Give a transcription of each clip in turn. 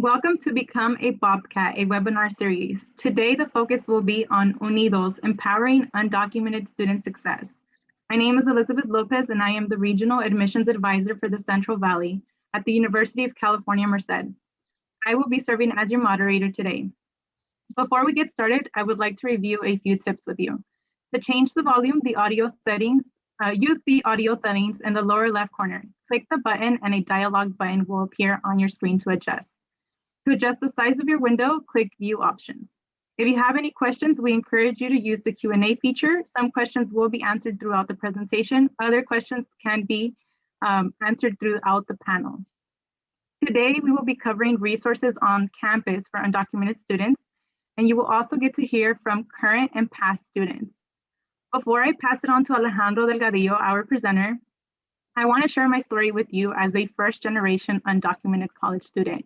Welcome to Become a Bobcat, a webinar series. Today, the focus will be on Unidos, empowering undocumented student success. My name is Elizabeth Lopez, and I am the Regional Admissions Advisor for the Central Valley at the University of California, Merced. I will be serving as your moderator today. Before we get started, I would like to review a few tips with you. To change the volume, the audio settings, use the audio settings in the lower left corner. Click the button and a dialog button will appear on your screen to adjust. To adjust the size of your window, click View Options. If you have any questions, we encourage you to use the Q&A feature. Some questions will be answered throughout the presentation. Other questions can be answered throughout the panel. Today, we will be covering resources on campus for undocumented students, and you will also get to hear from current and past students. Before I pass it on to Alejandro Delgadillo, our presenter, I want to share my story with you as a first-generation undocumented college student.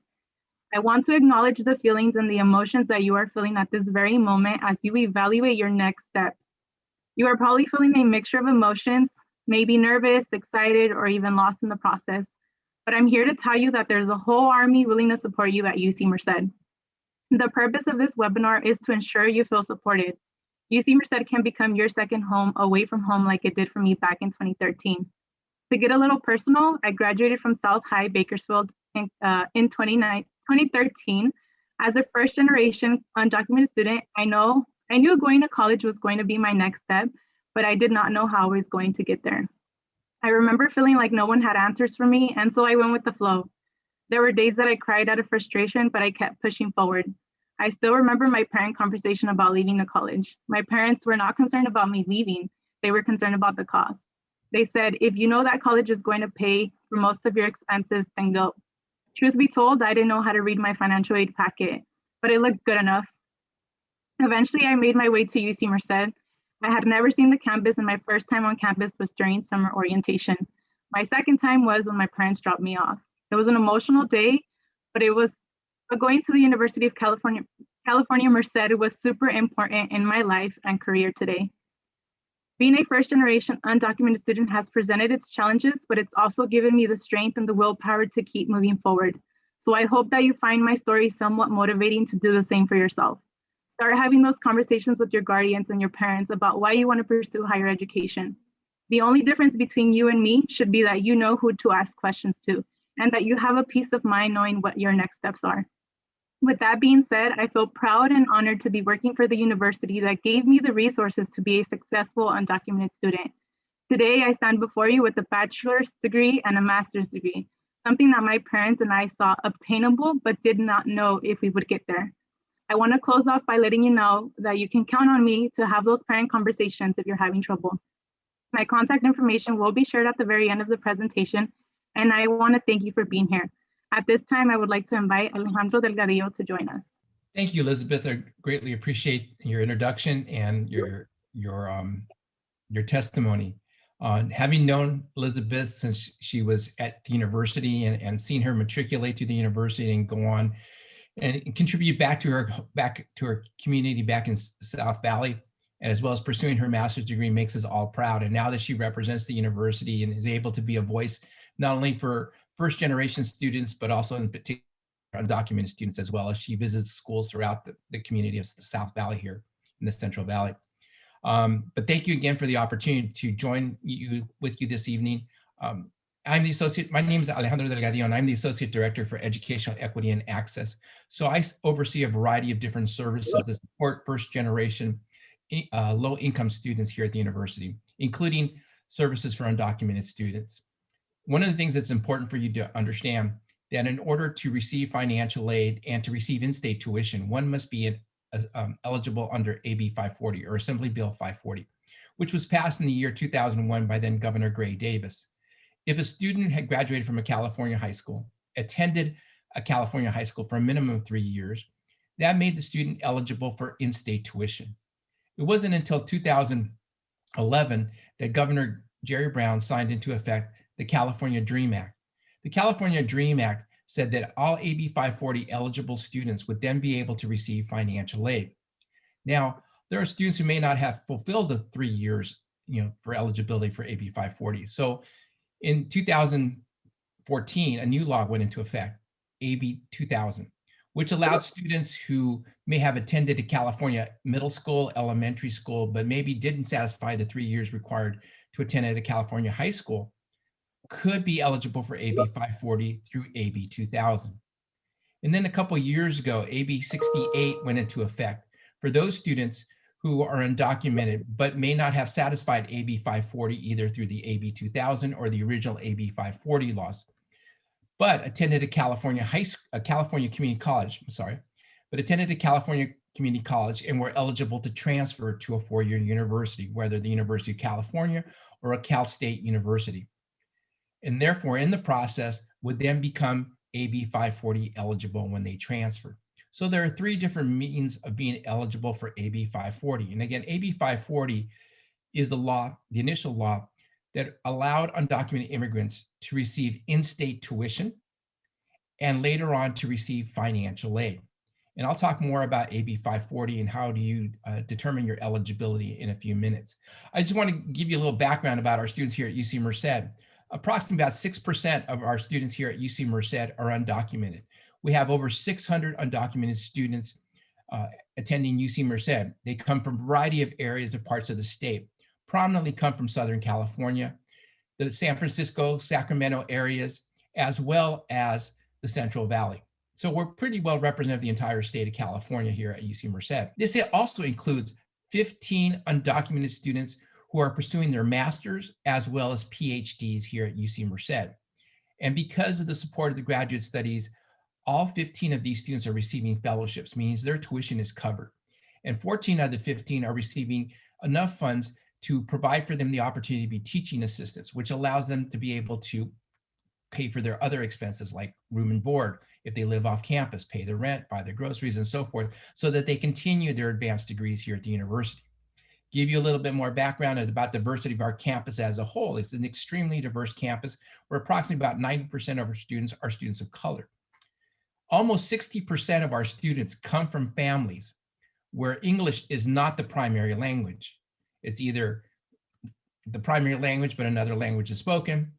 I want to acknowledge the feelings and the emotions that you are feeling at this very moment as you evaluate your next steps. You are probably feeling a mixture of emotions, maybe nervous, excited, or even lost in the process. But I'm here to tell you that there's a whole army willing to support you at UC Merced. The purpose of this webinar is to ensure you feel supported. UC Merced can become your second home away from home like it did for me back in 2013. To get a little personal, I graduated from South High Bakersfield in 2013. As a first-generation undocumented student, I knew going to college was going to be my next step, but I did not know how I was going to get there. I remember feeling like no one had answers for me, and so I went with the flow. There were days that I cried out of frustration, but I kept pushing forward. I still remember my parent conversation about leaving the college. My parents were not concerned about me leaving. They were concerned about the cost. They said, if you know that college is going to pay for most of your expenses, then go. Truth be told, I didn't know how to read my financial aid packet, but it looked good enough. Eventually, I made my way to UC Merced. I had never seen the campus, and my first time on campus was during summer orientation. My second time was when my parents dropped me off. It was an emotional day, but going to the University of California, Merced was super important in my life and career today. Being a first-generation undocumented student has presented its challenges, but it's also given me the strength and the willpower to keep moving forward. So I hope that you find my story somewhat motivating to do the same for yourself. Start having those conversations with your guardians and your parents about why you want to pursue higher education. The only difference between you and me should be that you know who to ask questions to, and that you have a peace of mind knowing what your next steps are. With that being said, I feel proud and honored to be working for the university that gave me the resources to be a successful undocumented student. Today, I stand before you with a bachelor's degree and a master's degree, something that my parents and I saw obtainable, but did not know if we would get there. I want to close off by letting you know that you can count on me to have those parent conversations if you're having trouble. My contact information will be shared at the very end of the presentation, and I want to thank you for being here. At this time, I would like to invite Alejandro Delgadillo to join us. Thank you, Elizabeth. I greatly appreciate your introduction and your testimony. Having known Elizabeth since she was at the university and seen her matriculate to the university and go on and contribute back to her community back in South Valley, and as well as pursuing her master's degree makes us all proud. And now that she represents the university and is able to be a voice not only for first-generation students, but also in particular undocumented students as well, as she visits schools throughout the community of the South Valley here in the Central Valley. But thank you again for the opportunity to join with you this evening. I'm the associate, my name is Alejandro Delgadillo, and I'm the Associate Director for Educational Equity and Access. So I oversee a variety of different services that support first-generation low-income students here at the university, including services for undocumented students. One of the things that's important for you to understand that in order to receive financial aid and to receive in-state tuition, one must be eligible under AB 540 or Assembly Bill 540, which was passed in the year 2001 by then Governor Gray Davis. If a student had graduated from a California high school, attended a California high school for a minimum of 3 years, that made the student eligible for in-state tuition. It wasn't until 2011 that Governor Jerry Brown signed into effect the California DREAM Act. The California DREAM Act said that all AB 540 eligible students would then be able to receive financial aid. Now, there are students who may not have fulfilled the 3 years, for eligibility for AB 540. So in 2014, a new law went into effect, AB 2000, which allowed students who may have attended a California middle school, elementary school, but maybe didn't satisfy the 3 years required to attend at a California high school, could be eligible for AB 540 through AB 2000. And then a couple of years ago, AB 68 went into effect for those students who are undocumented, but may not have satisfied AB 540 either through the AB 2000 or the original AB 540 laws, but attended a California community college, but attended a California community college and were eligible to transfer to a four-year university, whether the University of California or a Cal State University. And therefore, in the process, would then become AB 540 eligible when they transfer. So there are three different means of being eligible for AB 540. And again, AB 540 is the law, the initial law that allowed undocumented immigrants to receive in-state tuition and later on to receive financial aid. And I'll talk more about AB 540 and how do you determine your eligibility in a few minutes. I just want to give you a little background about our students here at UC Merced. Approximately about 6% of our students here at UC Merced are undocumented. We have over 600 undocumented students attending UC Merced. They come from a variety of areas of parts of the state, prominently come from Southern California, the San Francisco, Sacramento areas, as well as the Central Valley. So we're pretty well represented the entire state of California here at UC Merced. This also includes 15 undocumented students who are pursuing their masters as well as PhDs here at UC Merced. And because of the support of the graduate studies, all 15 of these students are receiving fellowships, means their tuition is covered. And 14 out of the 15 are receiving enough funds to provide for them the opportunity to be teaching assistants, which allows them to be able to pay for their other expenses like room and board, if they live off campus, pay their rent, buy their groceries and so forth, so that they continue their advanced degrees here at the university. Give you a little bit more background about diversity of our campus as a whole. It's an extremely diverse campus where approximately about 90% of our students are students of color. Almost 60% of our students come from families where English is not the primary language. It's either the primary language, but another language is spoken,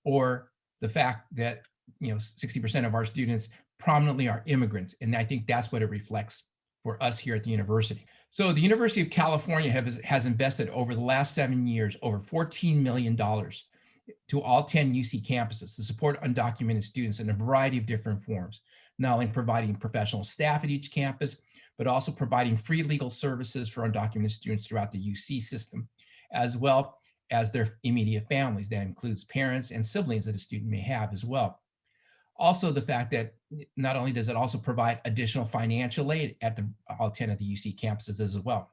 or the fact that 60% of our students prominently are immigrants. And I think that's what it reflects for us here at the university. So the University of California has invested over the last 7 years over $14 million to all 10 UC campuses to support undocumented students in a variety of different forms, not only providing professional staff at each campus, but also providing free legal services for undocumented students throughout the UC system, as well as their immediate families. That includes parents and siblings that a student may have as well. Also, the fact that not only does it also provide additional financial aid at all 10 of the UC campuses as well.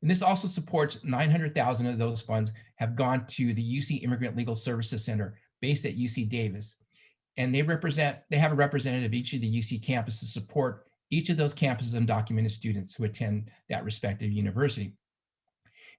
And this also supports 900,000 of those funds have gone to the UC Immigrant Legal Services Center based at UC Davis. And they have a representative of each of the UC campuses to support each of those campuses and undocumented students who attend that respective university.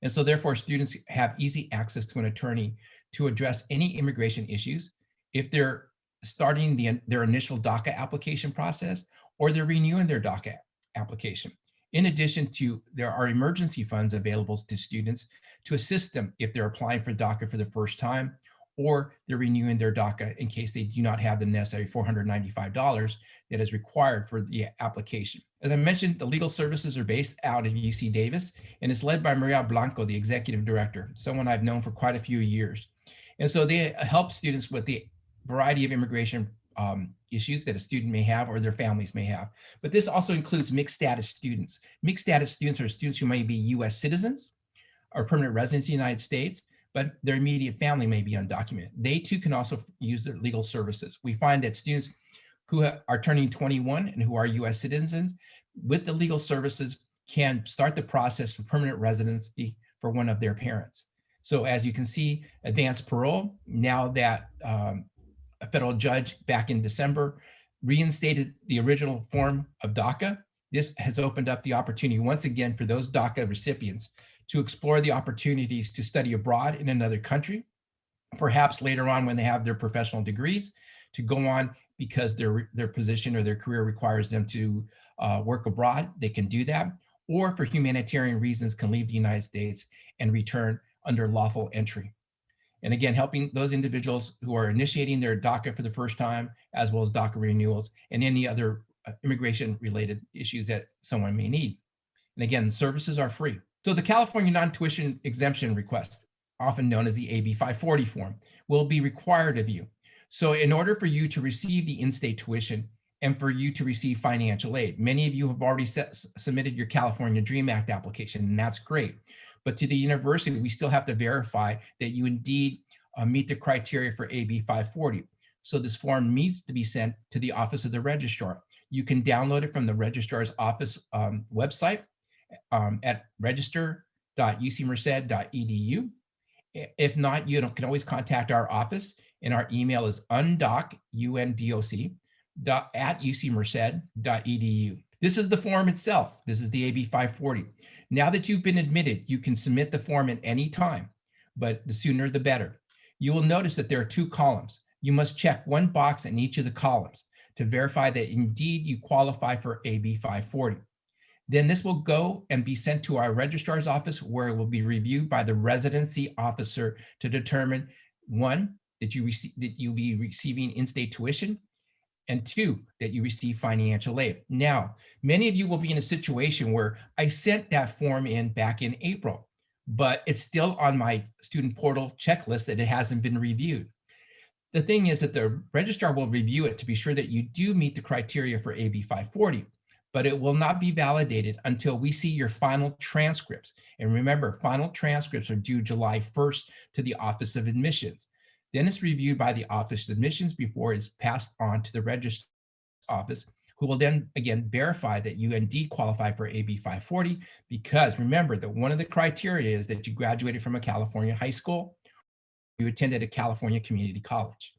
And so therefore students have easy access to an attorney to address any immigration issues if they're starting their initial DACA application process or they're renewing their DACA application. In addition to, there are emergency funds available to students to assist them if they're applying for DACA for the first time or they're renewing their DACA in case they do not have the necessary $495 that is required for the application. As I mentioned, the legal services are based out of UC Davis and it's led by Maria Blanco, the executive director, someone I've known for quite a few years. And so they help students with the variety of immigration issues that a student may have or their families may have. But this also includes mixed status students. Mixed status students are students who may be US citizens or permanent residents in the United States, but their immediate family may be undocumented. They too can also use their legal services. We find that students who are turning 21 and who are US citizens with the legal services can start the process for permanent residency for one of their parents. So as you can see, advanced parole, now that a federal judge back in December reinstated the original form of DACA, this has opened up the opportunity once again for those DACA recipients to explore the opportunities to study abroad in another country, perhaps later on when they have their professional degrees, to go on because their position or their career requires them to work abroad, they can do that, or for humanitarian reasons can leave the United States and return under lawful entry. And again, helping those individuals who are initiating their DACA for the first time, as well as DACA renewals and any other immigration related issues that someone may need. And again, services are free. So the California non-tuition exemption request, often known as the AB 540 form, will be required of you. So in order for you to receive the in-state tuition and for you to receive financial aid, many of you have already submitted your California DREAM Act application, and that's great. But to the university, we still have to verify that you indeed meet the criteria for AB 540. So this form needs to be sent to the Office of the Registrar. You can download it from the Registrar's Office website at register.ucmerced.edu. If not, you can always contact our office, and our email is undoc, UNDOC, at ucmerced.edu. This is the form itself. This is the AB 540. Now that you've been admitted, you can submit the form at any time, but the sooner the better. You will notice that there are 2 columns. You must check one box in each of the columns to verify that indeed you qualify for AB 540. Then this will go and be sent to our registrar's office, where it will be reviewed by the residency officer to determine, 1, that you'll be receiving in-state tuition, and 2, that you receive financial aid. Now, many of you will be in a situation where I sent that form in back in April, but it's still on my student portal checklist that it hasn't been reviewed. The thing is that the registrar will review it to be sure that you do meet the criteria for AB 540, but it will not be validated until we see your final transcripts. And remember, final transcripts are due July 1st to the Office of Admissions. Then it's reviewed by the Office of Admissions before it's passed on to the registrar's office, who will then again verify that you indeed qualify for AB 540, because remember that one of the criteria is that you graduated from a California high school, you attended a California community college.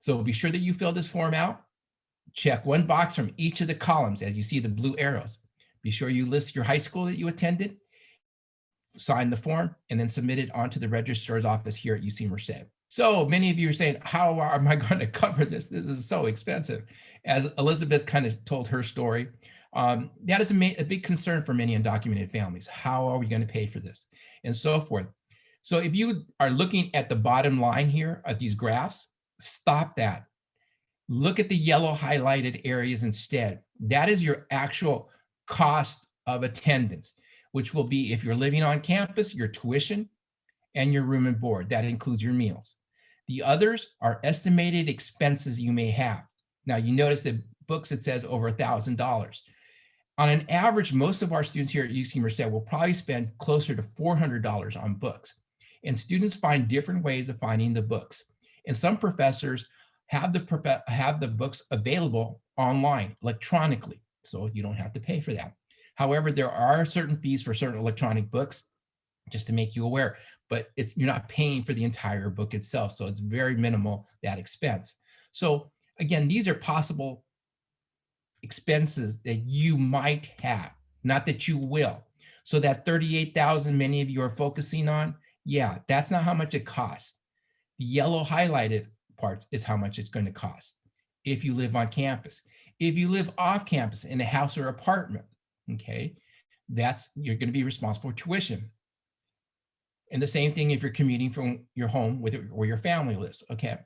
So be sure that you fill this form out. Check one box from each of the columns as you see the blue arrows. Be sure you list your high school that you attended, sign the form, and then submit it onto the registrar's office here at UC Merced. So many of you are saying, how am I going to cover this? This is so expensive. As Elizabeth kind of told her story, that is a big concern for many undocumented families. How are we going to pay for this? And so forth. So if you are looking at the bottom line here at these graphs, stop that. Look at the yellow highlighted areas instead. That is your actual cost of attendance, which will be, if you're living on campus, your tuition and your room and board. That includes your meals. The others are estimated expenses you may have. Now, you notice that books, it says over $1,000. On an average, most of our students here at UC Merced will probably spend closer to $400 on books. And students find different ways of finding the books. And some professors have the books available online, electronically, so you don't have to pay for that. However, there are certain fees for certain electronic books, just to make you aware, but you're not paying for the entire book itself, so it's very minimal, that expense. So again, these are possible expenses that you might have, not that you will. So that $38,000 many of you are focusing on, yeah, that's not how much it costs. The yellow highlighted parts is how much it's going to cost if you live on campus. If you live off campus in a house or apartment, okay, you're going to be responsible for tuition. And the same thing if you're commuting from your home where your family lives, okay?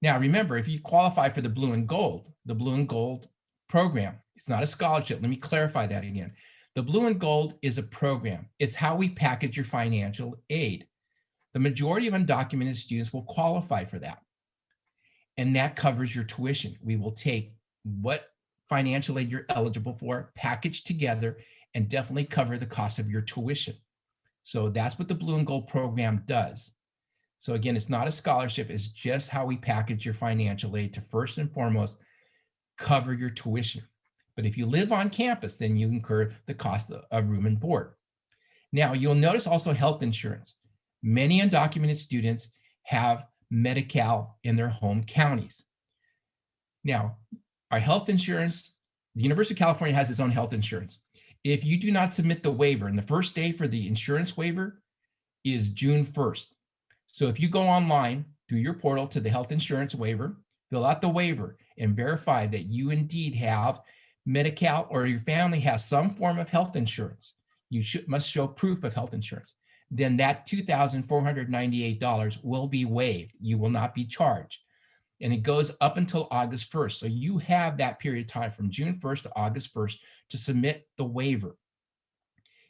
Now remember, if you qualify for the blue and gold program, it's not a scholarship. Let me clarify that again. The blue and gold is a program. It's how we package your financial aid. The majority of undocumented students will qualify for that. And that covers your tuition. We will take what financial aid you're eligible for, package together, and definitely cover the cost of your tuition. So that's what the Blue and Gold program does. So again, it's not a scholarship, it's just how we package your financial aid to first and foremost cover your tuition. But if you live on campus, then you incur the cost of room and board. Now, you'll notice also health insurance. Many undocumented students have Medi-Cal in their home counties. Now, our health insurance, the University of California has its own health insurance. If you do not submit the waiver, and the first day for the insurance waiver is June 1st. So if you go online through your portal to the health insurance waiver, fill out the waiver and verify that you indeed have Medi-Cal or your family has some form of health insurance. You must show proof of health insurance. Then that $2,498 will be waived. You will not be charged. and it goes up until August 1st. So you have that period of time from June 1st to August 1st to submit the waiver.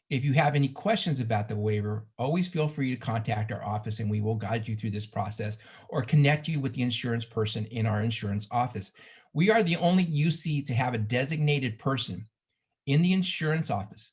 If you have any questions about the waiver, always feel free to contact our office and we will guide you through this process or connect you with the insurance person in our insurance office. We are the only UC to have a designated person in the insurance office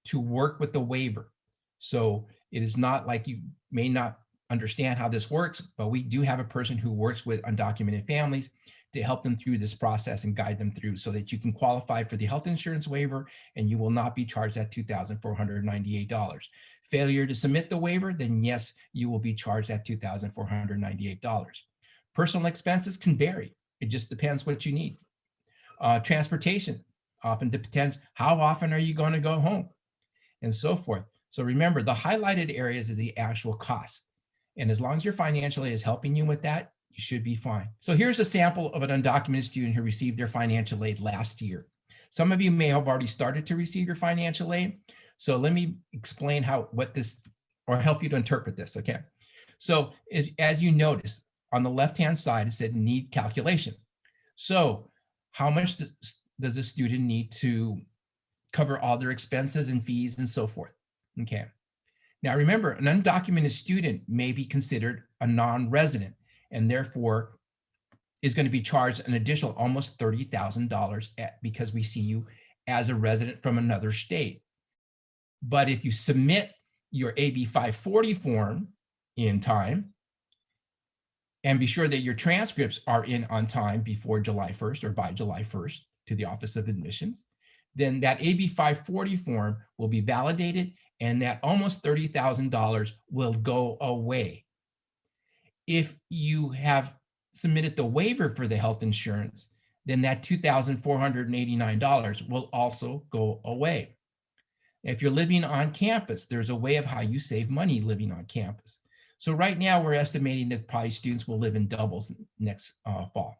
to work with the waiver. So it is not like you may not understand how this works, but we do have a person who works with undocumented families to help them through this process and guide them through so that you can qualify for the health insurance waiver and you will not be charged that $2,498. Failure to submit the waiver, then yes, you will be charged that $2,498. Personal expenses can vary. It just depends what you need. Transportation often depends how often are you going to go home and so forth. So remember, the highlighted areas are the actual cost. And as long as your financial aid is helping you with that, you should be fine. So here's a sample of an undocumented student who received their financial aid last year. Some of you may have already started to receive your financial aid. So let me explain what this, or help you to interpret this, okay? So as you notice, on the left-hand side, it said need calculation. So how much does a student need to cover all their expenses and fees and so forth? Okay. Now remember, an undocumented student may be considered a non-resident and therefore is going to be charged an additional almost $30,000 because we see you as a resident from another state. But if you submit your AB 540 form in time, and be sure that your transcripts are in on time before July 1st or by July 1st to the Office of Admissions, then that AB 540 form will be validated and that almost $30,000 will go away. If you have submitted the waiver for the health insurance, then that $2,489 will also go away. If you're living on campus, there's a way of how you save money living on campus. So right now we're estimating that probably students will live in doubles next fall.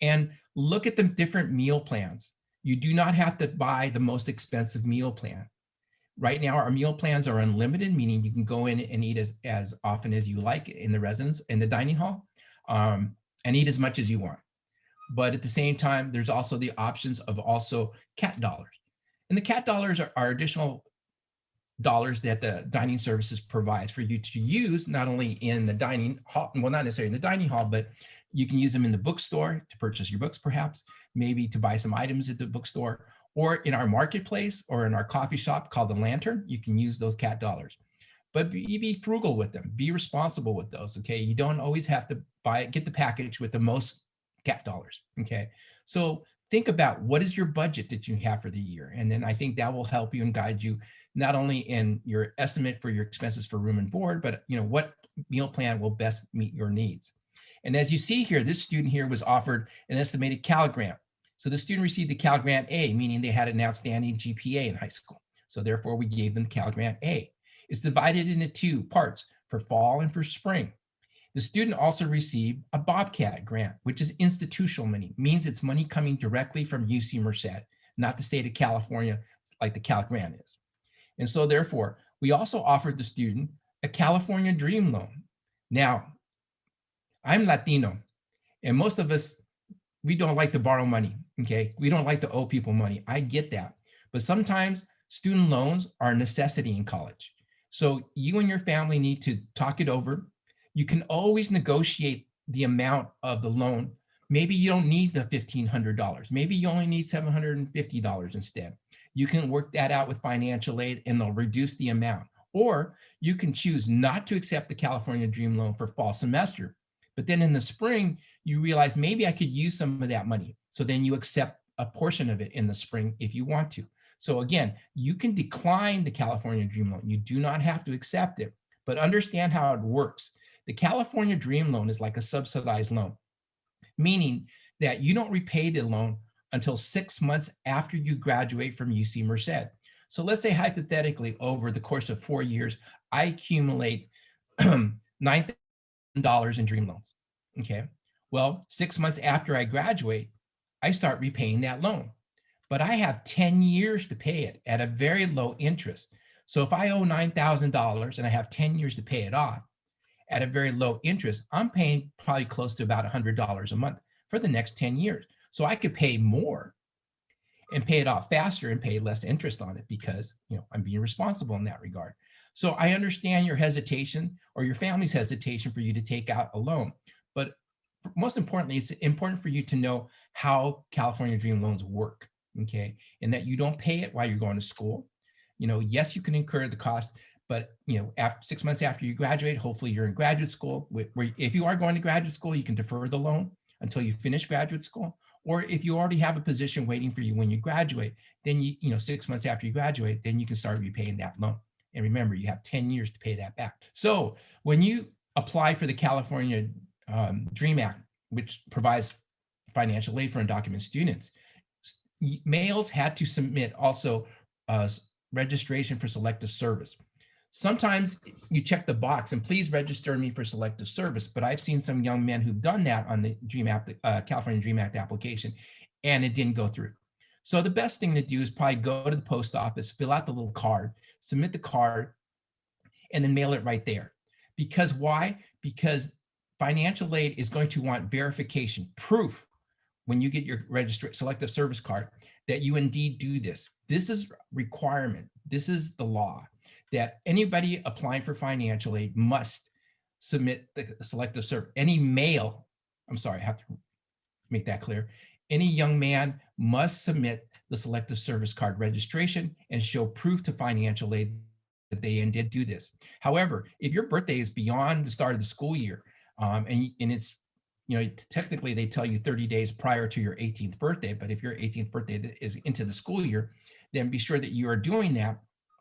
And look at the different meal plans. You do not have to buy the most expensive meal plan. Right now, our meal plans are unlimited, meaning you can go in and eat as often as you like in the residence, in the dining hall, and eat as much as you want. But at the same time, there's also the options of also CAT dollars. And the CAT dollars are additional dollars that the dining services provides for you to use, not only in the dining hall, well, not necessarily in the dining hall, but you can use them in the bookstore to purchase your books, perhaps, maybe to buy some items at the bookstore, or in our marketplace or in our coffee shop called the Lantern, you can use those CAT dollars. But be frugal with them, be responsible with those, okay? You don't always have to get the package with the most CAT dollars, okay? So think about what is your budget that you have for the year. And then I think that will help you and guide you not only in your estimate for your expenses for room and board, but what meal plan will best meet your needs. And as you see here, this student here was offered an estimated Cal Grant. So the student received the Cal Grant A, meaning they had an outstanding GPA in high school. So therefore we gave them the Cal Grant A. It's divided into two parts, for fall and for spring. The student also received a Bobcat grant, which is institutional money, means it's money coming directly from UC Merced, not the state of California like the Cal Grant is. And so therefore, we also offered the student a California Dream Loan. Now, I'm Latino, and most of us, we don't like to borrow money, okay? We don't like to owe people money. I get that. But sometimes student loans are a necessity in college. So you and your family need to talk it over. You can always negotiate the amount of the loan. Maybe you don't need the $1,500. Maybe you only need $750 instead. You can work that out with financial aid and they'll reduce the amount. Or you can choose not to accept the California Dream Loan for fall semester. But then in the spring, you realize maybe I could use some of that money. So then you accept a portion of it in the spring if you want to. So again, you can decline the California Dream Loan. You do not have to accept it, but understand how it works. The California Dream Loan is like a subsidized loan, meaning that you don't repay the loan until 6 months after you graduate from UC Merced. So let's say hypothetically, over the course of 4 years, I accumulate $9,000 in dream loans, okay? Well, 6 months after I graduate, I start repaying that loan. But I have 10 years to pay it at a very low interest. So if I owe $9,000 and I have 10 years to pay it off, at a very low interest, I'm paying probably close to about $100 a month for the next 10 years. So I could pay more and pay it off faster and pay less interest on it because, I'm being responsible in that regard. So I understand your hesitation or your family's hesitation for you to take out a loan, but most importantly, it's important for you to know how California Dream loans work, okay? And that you don't pay it while you're going to school. Yes, you can incur the cost, but after 6 months after you graduate, hopefully you're in graduate school. Where if you are going to graduate school, you can defer the loan until you finish graduate school. Or if you already have a position waiting for you when you graduate, then 6 months after you graduate, then you can start repaying that loan. And remember, you have 10 years to pay that back. So when you apply for the California Dream Act, which provides financial aid for undocumented students, males had to submit also registration for selective service. Sometimes you check the box and please register me for selective service, but I've seen some young men who've done that on the California Dream Act application, and it didn't go through. So the best thing to do is probably go to the post office, fill out the little card, submit the card, and then mail it right there. Because why? Because financial aid is going to want verification, proof, when you get your selective service card, that you indeed do this. This is requirement. This is the law, that anybody applying for financial aid must submit the selective service. Any male, I'm sorry, I have to make that clear. Any young man must submit the selective service card registration and show proof to financial aid that they did do this. However, if your birthday is beyond the start of the school year, and it's, technically they tell you 30 days prior to your 18th birthday, but if your 18th birthday is into the school year, then be sure that you are doing that.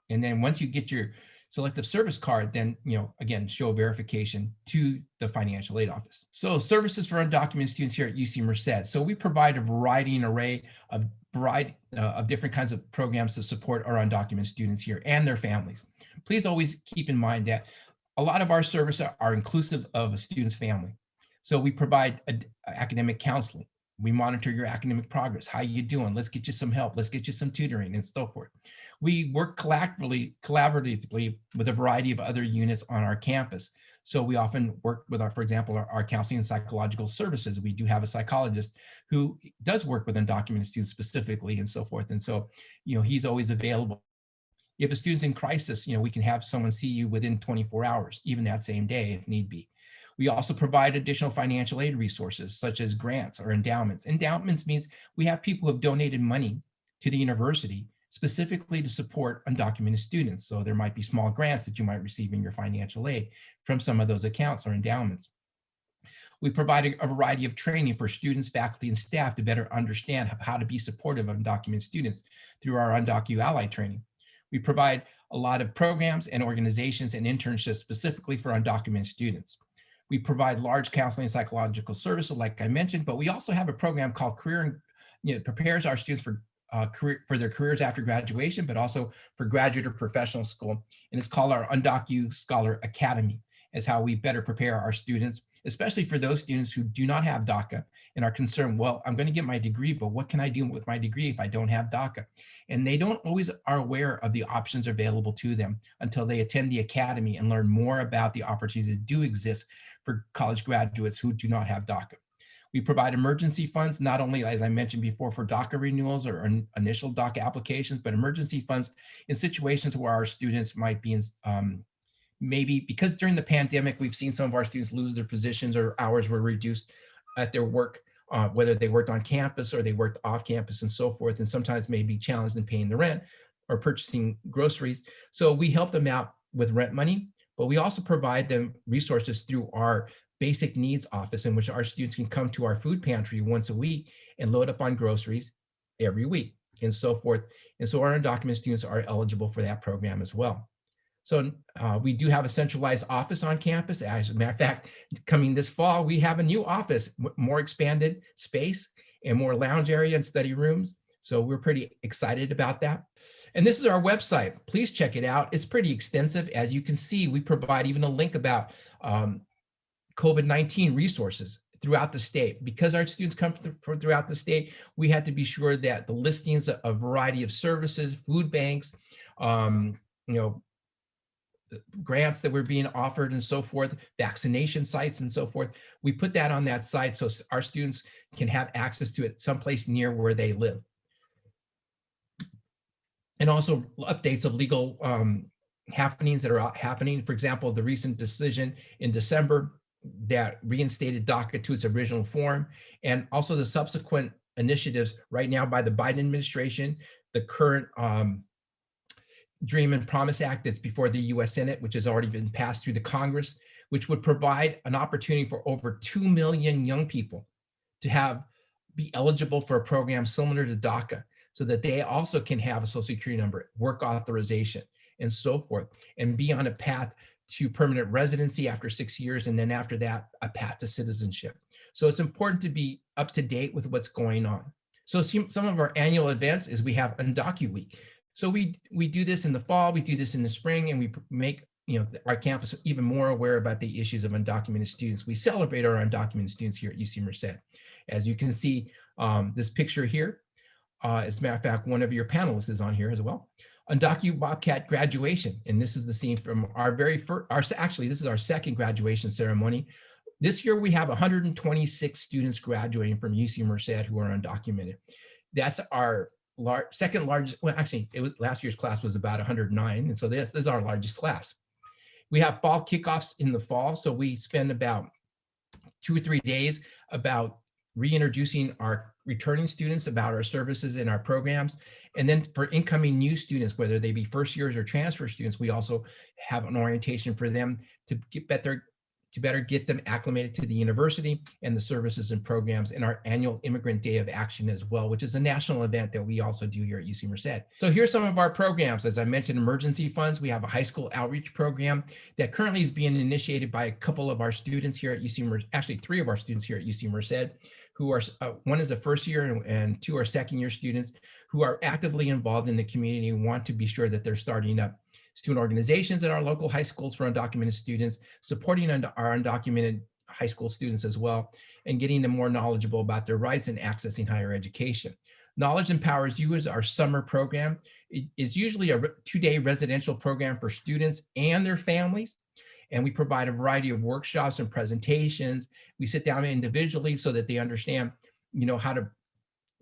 And then once you get your selective service card, then, again, show verification to the financial aid office. So services for undocumented students here at UC Merced. So we provide a variety and array of different kinds of programs to support our undocumented students here and their families. Please always keep in mind that a lot of our services are inclusive of a student's family. So we provide academic counseling. We monitor your academic progress. How you doing? Let's get you some help. Let's get you some tutoring and so forth. We work collaboratively with a variety of other units on our campus. So we often work with for example, our counseling and psychological services. We do have a psychologist who does work with undocumented students specifically and so forth. And so, he's always available. If a student's in crisis, we can have someone see you within 24 hours, even that same day if need be. We also provide additional financial aid resources such as grants or endowments. Endowments means we have people who have donated money to the university specifically to support undocumented students. So there might be small grants that you might receive in your financial aid from some of those accounts or endowments. We provide a variety of training for students, faculty, and staff to better understand how to be supportive of undocumented students through our Undocu Ally training. We provide a lot of programs and organizations and internships specifically for undocumented students. We provide large counseling and psychological services, like I mentioned, but we also have a program called Career, prepares our students for their careers after graduation, but also for graduate or professional school. And it's called our Undocu Scholar Academy, is how we better prepare our students, especially for those students who do not have DACA and are concerned, well, I'm going to get my degree, but what can I do with my degree if I don't have DACA? And they don't always are aware of the options available to them until they attend the academy and learn more about the opportunities that do exist for college graduates who do not have DACA. We provide emergency funds, not only, as I mentioned before, for DACA renewals or initial DACA applications, but emergency funds in situations where our students might be in, maybe because during the pandemic, we've seen some of our students lose their positions or hours were reduced at their work, whether they worked on campus or they worked off campus and so forth, and sometimes may be challenged in paying the rent or purchasing groceries. So we help them out with rent money, but we also provide them resources through our basic needs office, in which our students can come to our food pantry once a week and load up on groceries every week and so forth. And so our undocumented students are eligible for that program as well. So we do have a centralized office on campus. As a matter of fact, coming this fall, we have a new office, more expanded space and more lounge area and study rooms. So we're pretty excited about that. And this is our website. Please check it out. It's pretty extensive. As you can see, we provide even a link about COVID-19 resources throughout the state. Because our students come from throughout the state, we had to be sure that the listings of a variety of services, food banks, grants that were being offered and so forth, vaccination sites and so forth. We put that on that site so our students can have access to it someplace near where they live. And also updates of legal happenings that are happening. For example, the recent decision in December that reinstated DACA to its original form, and also the subsequent initiatives right now by the Biden administration, the current Dream and Promise Act that's before the US Senate, which has already been passed through the Congress, which would provide an opportunity for over 2 million young people to be eligible for a program similar to DACA, so that they also can have a Social Security number, work authorization, and so forth, and be on a path to permanent residency after 6 years, and then after that, a path to citizenship. So it's important to be up to date with what's going on. So some of our annual events is we have Undocu Week. So we do this in the fall, we do this in the spring, and we make our campus even more aware about the issues of undocumented students. We celebrate our undocumented students here at UC Merced. As you can see, this picture here, as a matter of fact, one of your panelists is on here as well. Undocu Bobcat graduation, and this is the scene from our very first, actually this is our second graduation ceremony. This year we have 126 students graduating from UC Merced who are undocumented. That's our second largest, well actually last year's class was about 109, and so this is our largest class. We have fall kickoffs in the fall, so we spend about 2 or 3 days about reintroducing our returning students about our services and our programs. And then for incoming new students, whether they be first years or transfer students, we also have an orientation for them to better get them acclimated to the university and the services and programs in our annual Immigrant Day of Action as well, which is a national event that we also do here at UC Merced. So here's some of our programs. As I mentioned, emergency funds. We have a high school outreach program that currently is being initiated by a couple of our students here at UC Merced, actually 3 of our students here at UC Merced, who are, one is a first year and 2 are second year students who are actively involved in the community and want to be sure that they're starting up student organizations at our local high schools for undocumented students, supporting our undocumented high school students as well, and getting them more knowledgeable about their rights and accessing higher education. Knowledge Empowers You is our summer program. It is usually a 2-day residential program for students and their families. And we provide a variety of workshops and presentations. We sit down individually so that they understand, how to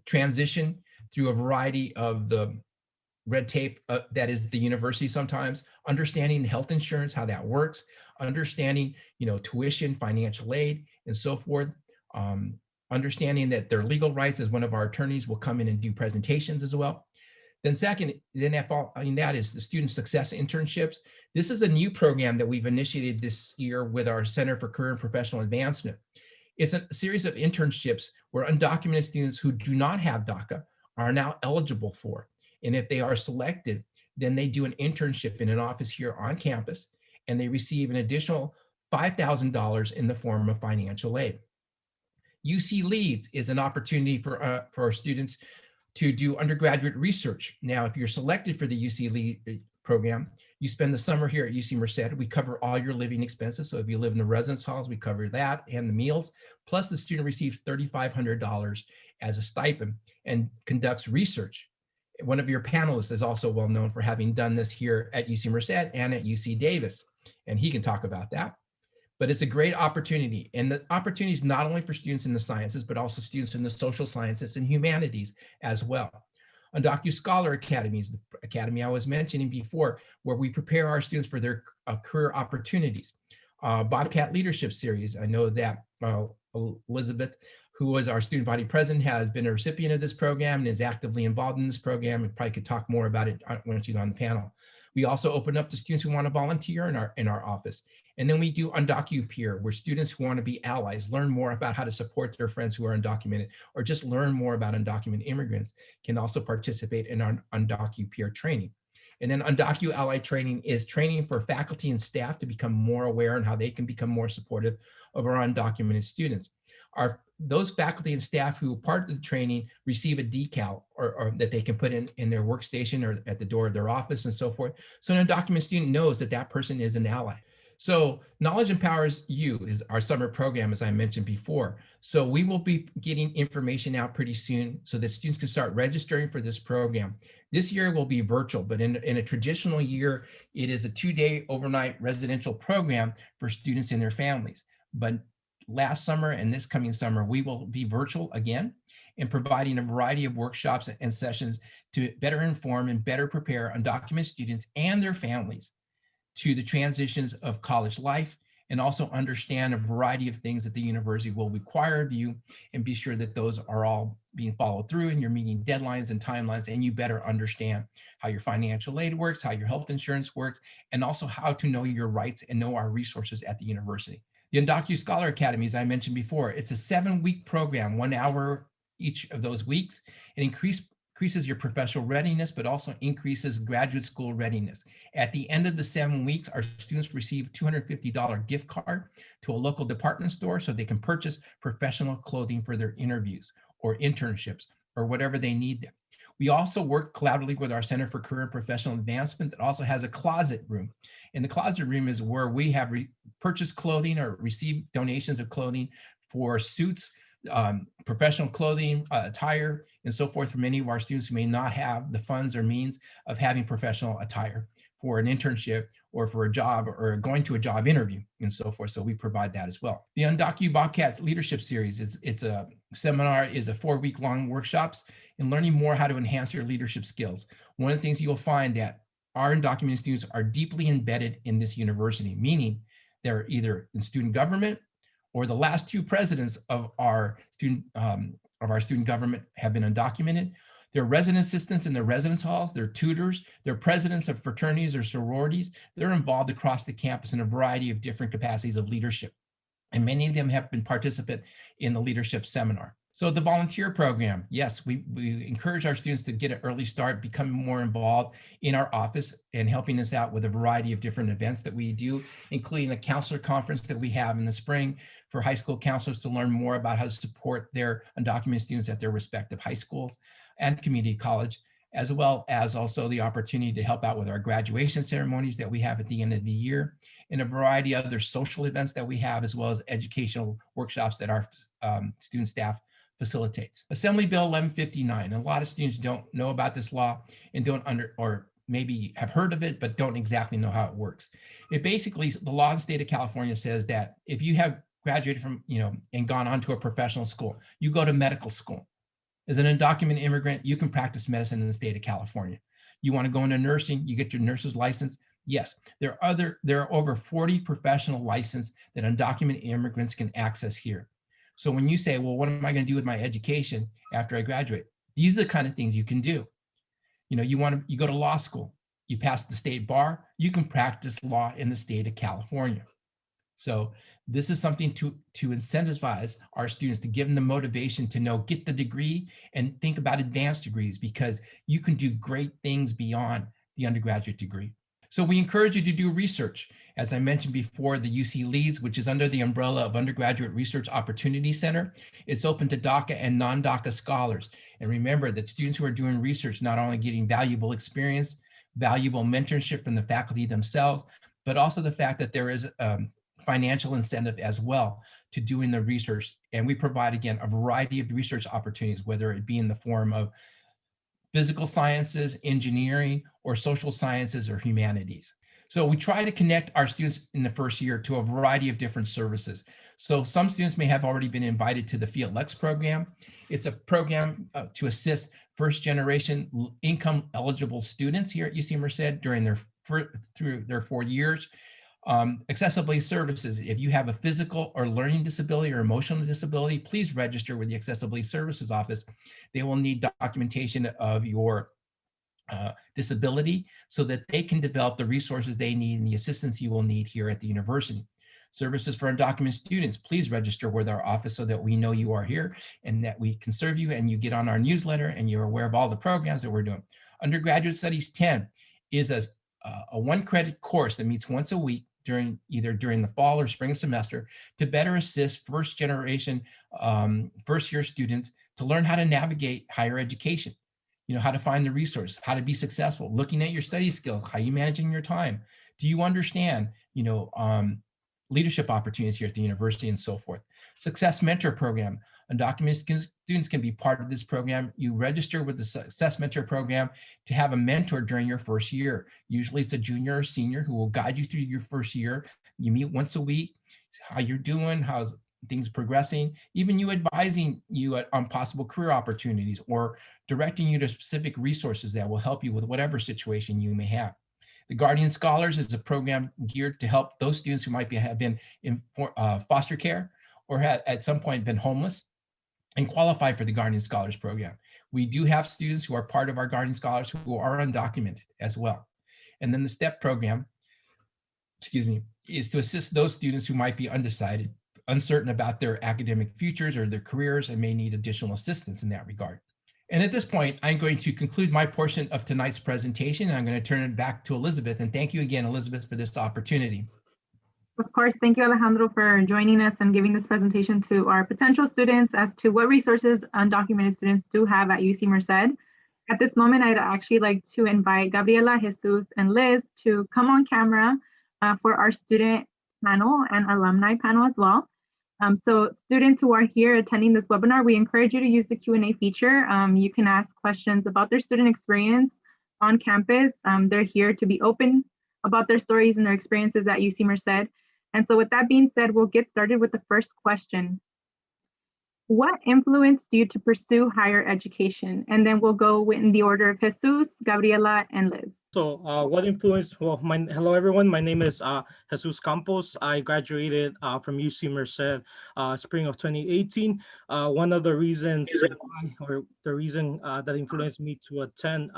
transition through a variety of the red tape that is the university sometimes, understanding health insurance, how that works, understanding, tuition, financial aid, and so forth. Understanding that their legal rights, as one of our attorneys will come in and do presentations as well. Then second, that is the student success internships. This is a new program that we've initiated this year with our Center for Career and Professional Advancement. It's a series of internships where undocumented students who do not have DACA are now eligible for. And if they are selected, then they do an internship in an office here on campus, and they receive an additional $5,000 in the form of financial aid. UC Leads is an opportunity for our students to do undergraduate research. Now, if you're selected for the UC Lead program, you spend the summer here at UC Merced. We cover all your living expenses. So if you live in the residence halls, we cover that and the meals. Plus the student receives $3,500 as a stipend and conducts research. One of your panelists is also well known for having done this here at UC Merced and at UC Davis, and he can talk about that. But it's a great opportunity, and the opportunity is not only for students in the sciences, but also students in the social sciences and humanities as well. Undocu Scholar Academy is the academy I was mentioning before, where we prepare our students for their career opportunities. Bobcat Leadership Series, I know that Elizabeth, who was our student body president, has been a recipient of this program and is actively involved in this program, and probably could talk more about it when she's on the panel. We also open up to students who want to volunteer in our office. And then we do Undocu Peer, where students who want to be allies, learn more about how to support their friends who are undocumented, or just learn more about undocumented immigrants, can also participate in our Undocu Peer training. And then Undocu Ally Training is training for faculty and staff to become more aware and how they can become more supportive of our undocumented students. Those faculty and staff who are part of the training receive a decal or that they can put in their workstation or at the door of their office and so forth. So an undocumented student knows that that person is an ally. So Knowledge Empowers You is our summer program, as I mentioned before. So we will be getting information out pretty soon so that students can start registering for this program. This year will be virtual, but in a traditional year, it is a 2-day overnight residential program for students and their families. But last summer and this coming summer, we will be virtual again and providing a variety of workshops and sessions to better inform and better prepare undocumented students and their families to the transitions of college life, and also understand a variety of things that the university will require of you, and be sure that those are all being followed through and you're meeting deadlines and timelines, and you better understand how your financial aid works, how your health insurance works, and also how to know your rights and know our resources at the university. The Undocu Scholar Academy, as I mentioned before, it's a 7-week program, 1 hour each of those weeks. It increases your professional readiness, but also increases graduate school readiness. At the end of the 7 weeks, our students receive $250 gift card to a local department store so they can purchase professional clothing for their interviews or internships or whatever they need. We also work collaboratively with our Center for Career and Professional Advancement that also has a closet room. And the closet room is where we have purchased clothing or received donations of clothing for suits, professional clothing, attire, and so forth for many of our students who may not have the funds or means of having professional attire for an internship or for a job or going to a job interview and so forth. So we provide that as well. The Undocu Bobcat Leadership Series it's a seminar, is a 4-week long workshops and learning more how to enhance your leadership skills. One of the things you'll find that our undocumented students are deeply embedded in this university, meaning they're either in student government, or the last 2 presidents of our student government have been undocumented. They're resident assistants in their residence halls, they're tutors, they're presidents of fraternities or sororities. They're involved across the campus in a variety of different capacities of leadership. And many of them have been participant in the leadership seminar. So the volunteer program, yes, we encourage our students to get an early start, become more involved in our office and helping us out with a variety of different events that we do, including a counselor conference that we have in the spring for high school counselors to learn more about how to support their undocumented students at their respective high schools and community college, as well as also the opportunity to help out with our graduation ceremonies that we have at the end of the year, and a variety of other social events that we have, as well as educational workshops that our student staff facilitates. Assembly Bill 1159. A lot of students don't know about this law and or maybe have heard of it, but don't exactly know how it works. It basically, the law in the state of California says that if you have graduated from, and gone on to a professional school, you go to medical school. As an undocumented immigrant, you can practice medicine in the state of California. You want to go into nursing, you get your nurse's license. Yes, there are over 40 professional licenses that undocumented immigrants can access here. So when you say, well, what am I going to do with my education after I graduate? These are the kind of things you can do. You go to law school, you pass the state bar, you can practice law in the state of California. So this is something to incentivize our students, to give them the motivation to get the degree and think about advanced degrees, because you can do great things beyond the undergraduate degree. So we encourage you to do research. As I mentioned before, the UC Leads, which is under the umbrella of Undergraduate Research Opportunity Center, it's open to DACA and non-DACA scholars. And remember that students who are doing research not only getting valuable experience, valuable mentorship from the faculty themselves, but also the fact that there is financial incentive as well to doing the research. And we provide, again, a variety of research opportunities, whether it be in the form of physical sciences, engineering, or social sciences or humanities. So we try to connect our students in the first year to a variety of different services. So some students may have already been invited to the Fiat Lux program. It's a program to assist first-generation income eligible students here at UC Merced during through their 4 years. Accessibility services. If you have a physical or learning disability or emotional disability, please register with the Accessibility Services Office. They will need documentation of your disability so that they can develop the resources they need and the assistance you will need here at the university. Services for undocumented students, please register with our office so that we know you are here and that we can serve you and you get on our newsletter and you're aware of all the programs that we're doing. Undergraduate Studies 10 is a 1-credit course that meets once a week either during the fall or spring semester to better assist first-generation, first-year students to learn how to navigate higher education. how to find the resource, how to be successful, looking at your study skills, how you managing your time. Do you understand, leadership opportunities here at the university and so forth? Success Mentor Program. Undocumented students can be part of this program. You register with the Success Mentor Program to have a mentor during your first year. Usually it's a junior or senior who will guide you through your first year. You meet once a week, how you're doing, how's things progressing, even you advising you on possible career opportunities or directing you to specific resources that will help you with whatever situation you may have. The Guardian Scholars is a program geared to help those students who might have been in foster care or have at some point been homeless and qualify for the Guardian Scholars program. We do have students who are part of our Guardian Scholars who are undocumented as well. And then the STEP program, is to assist those students who might be undecided, uncertain about their academic futures or their careers, and may need additional assistance in that regard. And at this point, I'm going to conclude my portion of tonight's presentation, and I'm going to turn it back to Elizabeth. And thank you again, Elizabeth, for this opportunity. Of course, thank you, Alejandro, for joining us and giving this presentation to our potential students as to what resources undocumented students do have at UC Merced. At this moment, I'd actually like to invite Gabriela, Jesus, and Liz to come on camera for our student panel and alumni panel as well. So students who are here attending this webinar, we encourage you to use the Q&A feature. You can ask questions about their student experience on campus. They're here to be open about their stories and their experiences at UC Merced. And so with that being said, we'll get started with the first question. What influenced you to pursue higher education? And then we'll go in the order of Jesus, Gabriela, and Liz. So what influenced, well, hello everyone, my name is Jesus Campos. I graduated from UC Merced spring of 2018. One of the reasons that influenced me to attend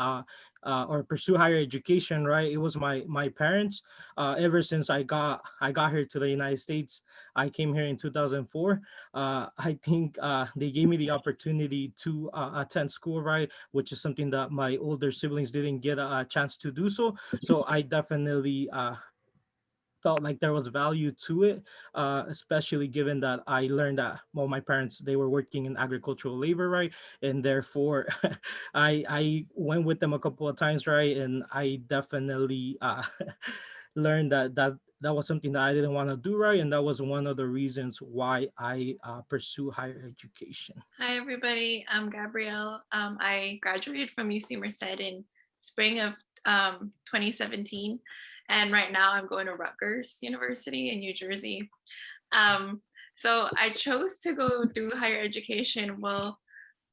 or pursue higher education, right? It was my parents. Ever since I got here to the United States, I came here in 2004. I think they gave me the opportunity to attend school, right? Which is something that my older siblings didn't get a chance to do so. So I definitely felt like there was value to it, especially given that I learned that, well, my parents, they were working in agricultural labor, right? And therefore, I went with them a couple of times, right? And I definitely learned that was something that I didn't want to do, right? And that was one of the reasons why I pursue higher education. Hi, everybody. I'm Gabrielle. I graduated from UC Merced in spring of 2017. And right now I'm going to Rutgers University in New Jersey. So I chose to go do higher education. Well,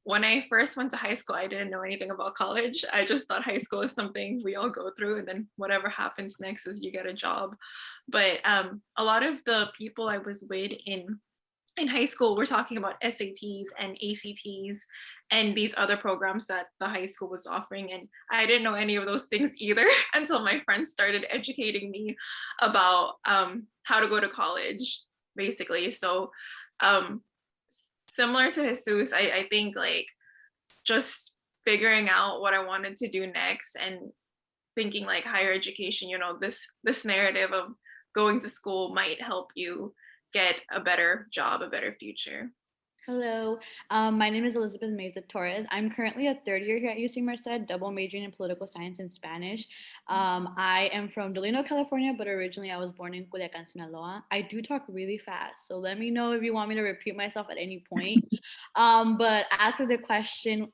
when I first went to high school, I didn't know anything about college. I just thought high school is something we all go through, and then whatever happens next is you get a job. But a lot of the people I was with in high school were talking about SATs and ACTs and these other programs that the high school was offering. And I didn't know any of those things either until my friends started educating me about how to go to college, basically. So similar to Jesus, I think like just figuring out what I wanted to do next and thinking like higher education, this narrative of going to school might help you get a better job, a better future. Hello, my name is Elizabeth Meza Torres. I'm currently a third year here at UC Merced, double majoring in political science and Spanish. I am from Delano, California, but originally I was born in Culiacan, Sinaloa. I do talk really fast, so let me know if you want me to repeat myself at any point. But as for the question,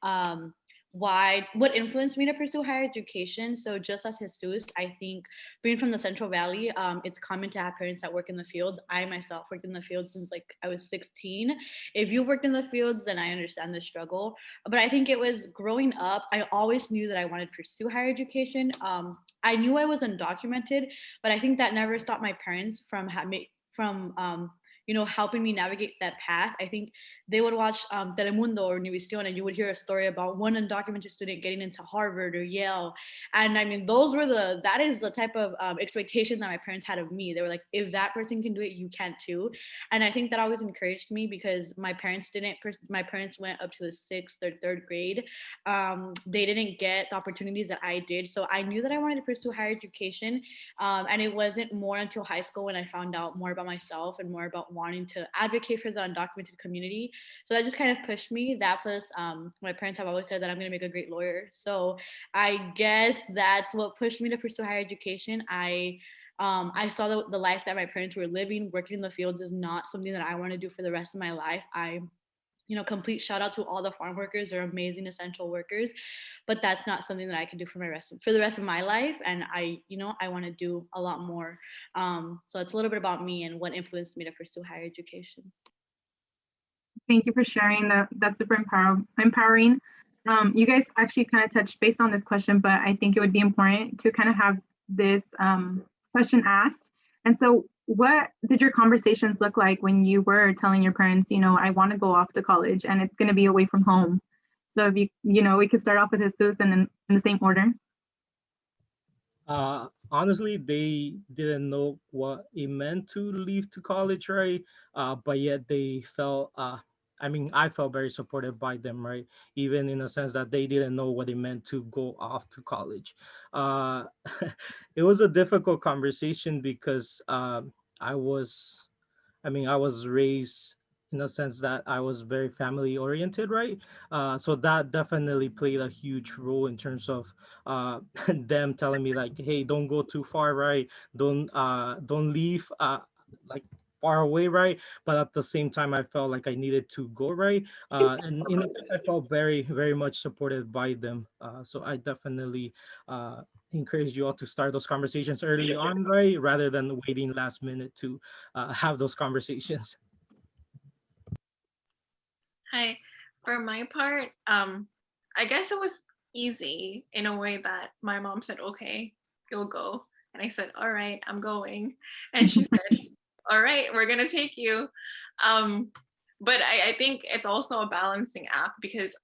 what influenced me to pursue higher education? So just as Jesus, I think being from the Central Valley, it's common to have parents that work in the fields. I myself worked in the fields since like I was 16. If you've worked in the fields, then I understand the struggle. But I think it was growing up, I always knew that I wanted to pursue higher education. I knew I was undocumented, but I think that never stopped my parents from helping me navigate that path. I think they would watch Telemundo or Univision, and you would hear a story about one undocumented student getting into Harvard or Yale. And I mean, that is the type of expectation that my parents had of me. They were like, if that person can do it, you can too. And I think that always encouraged me because my parents went up to the 6th or 3rd grade. They didn't get the opportunities that I did. So I knew that I wanted to pursue higher education. And it wasn't more until high school when I found out more about myself and more about wanting to advocate for the undocumented community So that just kind of pushed me. That plus my parents have always said that I'm going to make a great lawyer. So I guess that's what pushed me to pursue higher education. I saw the life that my parents were living. Working in the fields is not something that I want to do for the rest of my life. Complete shout out to all the farm workers. They're amazing, essential workers, but that's not something that I can do for the rest of my life. And I want to do a lot more. So it's a little bit about me and what influenced me to pursue higher education. Thank you for sharing that. That's super empowering. You guys actually kind of touched based on this question, but I think it would be important to kind of have this question asked. And so what did your conversations look like when you were telling your parents, I want to go off to college and it's going to be away from home? So if we could start off with Jesus and then in the same order. Honestly, they didn't know what it meant to leave to college, right? But yet they felt, I felt very supported by them, right? Even in a sense that they didn't know what it meant to go off to college. It was a difficult conversation because I was raised in a sense that I was very family oriented, right? So that definitely played a huge role in terms of them telling me like, hey, don't go too far, right? Don't leave like far away, right? But at the same time, I felt like I needed to go, right? And in a sense, I felt very, very much supported by them. So I definitely encourage you all to start those conversations early on, right? Rather than waiting last minute to have those conversations. Hi. For my part, I guess it was easy in a way that my mom said, okay, you'll go. And I said, all right, I'm going. And she said, all right, we're going to take you. But I think it's also a balancing act because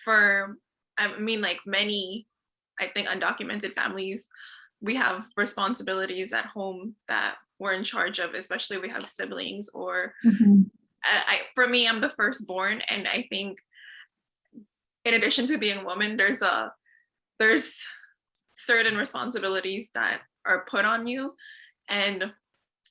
like many, I think, undocumented families, we have responsibilities at home that we're in charge of, especially we have siblings or for me, I'm the firstborn, and I think in addition to being a woman, there's certain responsibilities that are put on you. And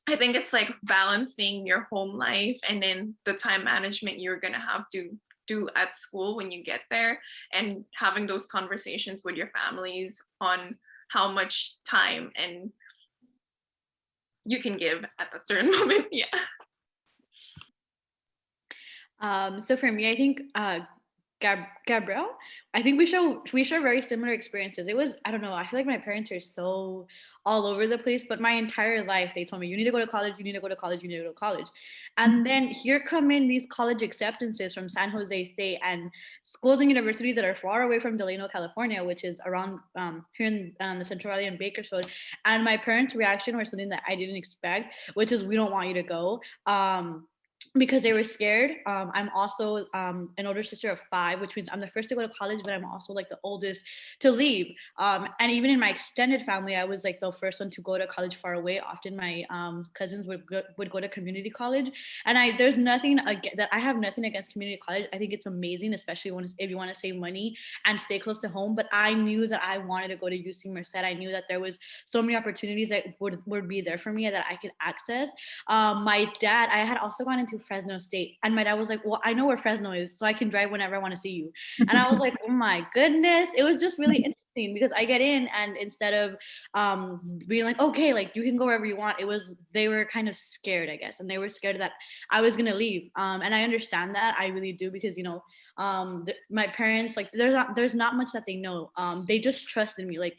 I think it's like balancing your home life and then the time management you're gonna have to do at school when you get there, and having those conversations with your families on how much time and you can give at a certain moment. Yeah. So for me, I think Gabrielle, I think we share very similar experiences. It was, I don't know, I feel like my parents are so all over the place, but my entire life they told me, you need to go to college, you need to go to college, you need to go to college. And then here come in these college acceptances from San Jose State and schools and universities that are far away from Delano, California, which is around here in the Central Valley in Bakersfield. And my parents' reaction was something that I didn't expect, which is, we don't want you to go. Because they were scared. I'm also an older sister of 5, which means I'm the first to go to college, but I'm also like the oldest to leave. And even in my extended family, I was like the first one to go to college far away. Often my cousins would go to community college. And there's nothing that I have nothing against community college. I think it's amazing, especially if you want to save money and stay close to home. But I knew that I wanted to go to UC Merced. I knew that there was so many opportunities that would be there for me that I could access. My dad, I had also gone into Fresno State, and my dad was like, well, I know where Fresno is, so I can drive whenever I want to see you. And I was like, oh my goodness. It was just really interesting because I get in, and instead of being like, okay, like you can go wherever you want, they were kind of scared, I guess. And they were scared that I was going to leave. And I understand that. I really do, because, my parents, like there's not much that they know. They just trusted me. Like,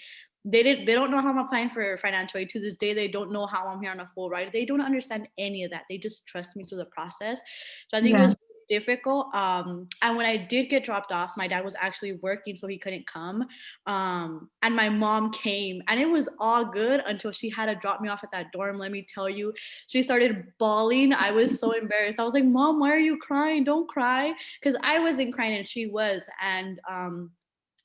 they don't know how I'm applying for financial aid to this day. They don't know how I'm here on a full ride. They don't understand any of that. They just trust me through the process. So I think it was difficult. And when I did get dropped off, my dad was actually working, so he couldn't come. And my mom came, and it was all good until she had to drop me off at that dorm. Let me tell you, she started bawling. I was so embarrassed. I was like, Mom, why are you crying? Don't cry. Because I wasn't crying and she was. And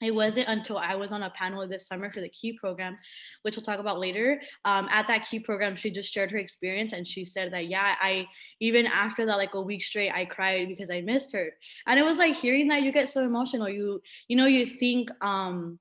it wasn't until I was on a panel this summer for the KEY program, which we'll talk about later. At that KEY program, she just shared her experience, and she said that, yeah, I, even after that, like a week straight, I cried because I missed her. And it was like hearing that, you get so emotional. You know, you think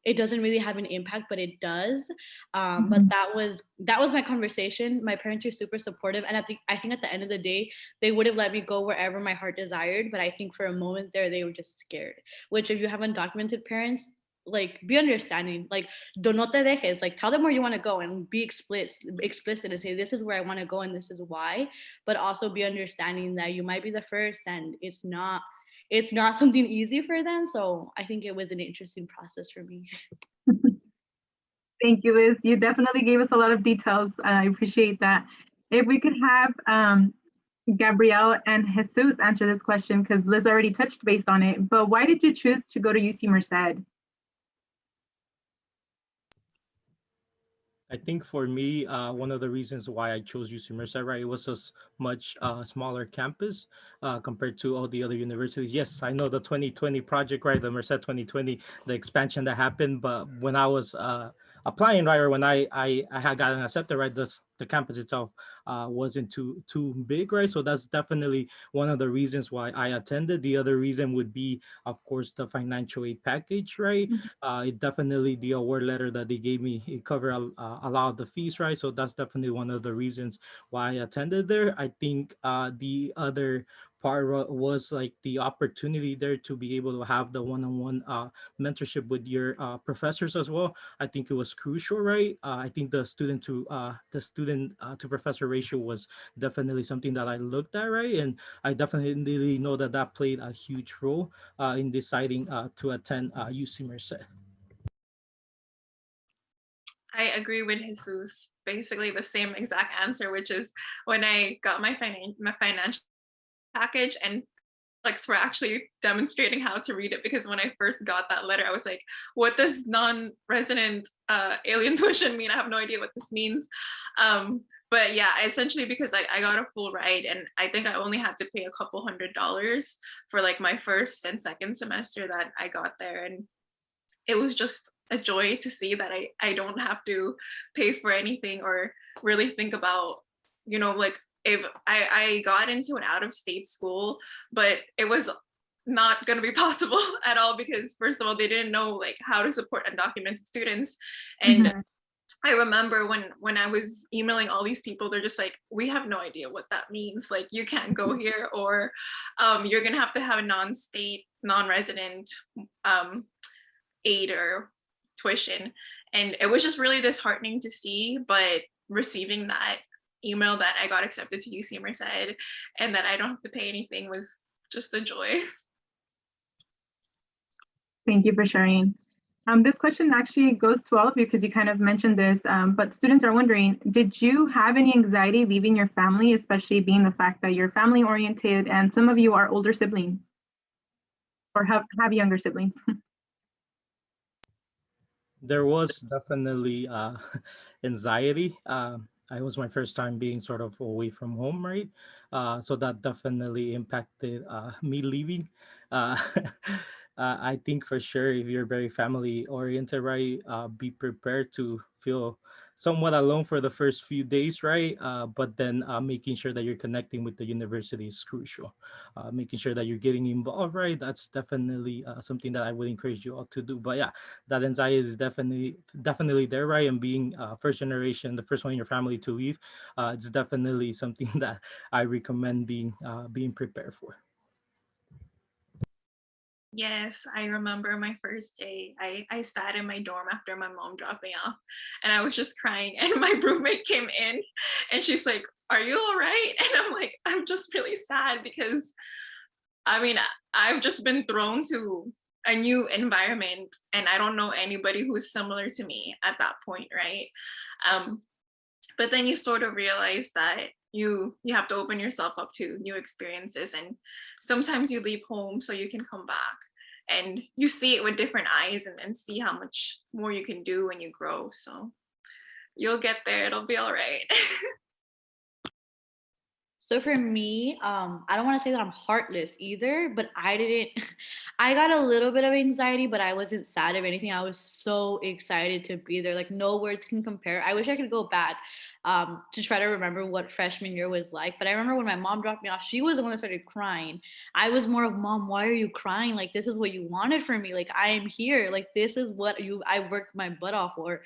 it doesn't really have an impact, but it does. But that was my conversation. My parents are super supportive, and I think at the end of the day, they would have let me go wherever my heart desired. But I think for a moment there, they were just scared. Which, if you have undocumented parents, like, be understanding, like, no te dejes, like, tell them where you want to go and be explicit and say, this is where I want to go and this is why. But also be understanding that you might be the first, and it's not something easy for them. So I think it was an interesting process for me. Thank you, Liz. You definitely gave us a lot of details. I appreciate that. If we could have Gabrielle and Jesus answer this question, because Liz already touched base on it, but why did you choose to go to UC Merced? I think for me, one of the reasons why I chose UC Merced, right, it was a much smaller campus compared to all the other universities. Yes, I know the 2020 project, right, the Merced 2020, the expansion that happened, but when I was applying, right, or when I had gotten accepted, right, the campus itself wasn't too big, right? So that's definitely one of the reasons why I attended. The other reason would be, of course, the financial aid package, right? It definitely, the award letter that they gave me, it covered a lot of the fees, right? So that's definitely one of the reasons why I attended there. I think the other part was like the opportunity there to be able to have the one-on-one mentorship with your professors as well. I think it was crucial, right? I think the student to professor ratio was definitely something that I looked at, right? And I definitely know that that played a huge role in deciding to attend UC Merced. I agree with Jesus. Basically the same exact answer, which is when I got my financial package, and like we're actually demonstrating how to read it, because when I first got that letter, I was like, what does non-resident alien tuition mean? I have no idea what this means. But yeah, essentially because I got a full ride, and I think I only had to pay a couple $100s for like my first and second semester that I got there. And it was just a joy to see that I don't have to pay for anything or really think about, like if I got into an out-of-state school, but it was not going to be possible at all, because first of all, they didn't know like how to support undocumented students. And I remember when I was emailing all these people, they're just like, we have no idea what that means. Like, you can't go here, or you're going to have a non-state, non-resident aid or tuition. And it was just really disheartening to see, but receiving that email that I got accepted to UC Merced and that I don't have to pay anything was just a joy. Thank you for sharing. This question actually goes to all of you because you kind of mentioned this, but students are wondering, did you have any anxiety leaving your family, especially being the fact that you're family oriented and some of you are older siblings or have younger siblings? There was definitely anxiety. It was my first time being sort of away from home, right? So that definitely impacted me leaving. Uh, I think for sure, if you're very family oriented, right, be prepared to feel somewhat alone for the first few days, right? But then making sure that you're connecting with the university is crucial. Making sure that you're getting involved, right? That's definitely something that I would encourage you all to do. But yeah, that anxiety is definitely there, right? And being first generation, the first one in your family to leave, it's definitely something that I recommend being prepared for. Yes, I remember my first day. I sat in my dorm after my mom dropped me off, and I was just crying, and my roommate came in and she's like, are you all right? And I'm like, I'm just really sad, because I mean, I've just been thrown to a new environment and I don't know anybody who's similar to me at that point, right? But then you sort of realize that you have to open yourself up to new experiences, and sometimes you leave home so you can come back and you see it with different eyes, and see how much more you can do when you grow. So you'll get there, it'll be all right. So for me, I don't want to say that I'm heartless either, but I got a little bit of anxiety, but I wasn't sad of anything. I was so excited to be there. Like no words can compare. I wish I could go back to try to remember what freshman year was like. But I remember when my mom dropped me off, she was the one that started crying. I was more of, Mom, why are you crying? Like, this is what you wanted from me. Like, I am here. Like, this is what I worked my butt off for.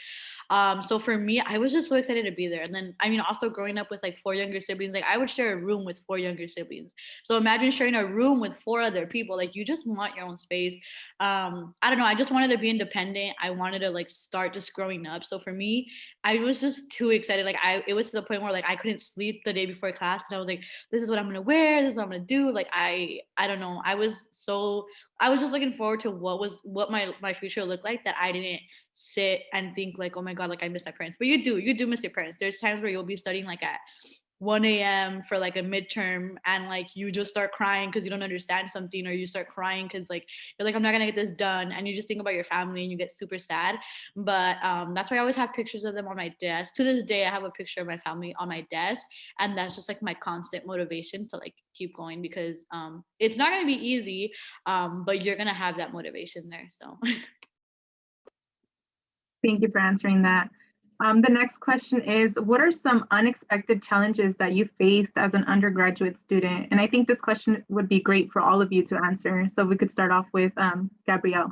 So for me, I was just so excited to be there. And then, I mean, also growing up with like 4 younger siblings, like I would share a room with 4 younger siblings. So imagine sharing a room with 4 other people. Like you just want your own space. I don't know. I just wanted to be independent. I wanted to like start just growing up. So for me, I was just too excited. Like it was to the point where like I couldn't sleep the day before class because I was like, this is what I'm gonna wear. This is what I'm gonna do. Like I don't know. I was just looking forward to what my future looked like, that I didn't sit and think like, oh my God, like I miss my parents. But you do miss your parents. There's times where you'll be studying like at 1 a.m. for like a midterm, and like you just start crying because you don't understand something, or you start crying because like you're like, I'm not gonna get this done, and you just think about your family and you get super sad. But that's why I always have pictures of them on my desk. To this day, I have a picture of my family on my desk, and that's just like my constant motivation to like keep going, because it's not gonna be easy, but you're gonna have that motivation there. So Thank you for answering that. The next question is, what are some unexpected challenges that you faced as an undergraduate student? And I think this question would be great for all of you to answer. So we could start off with Gabrielle.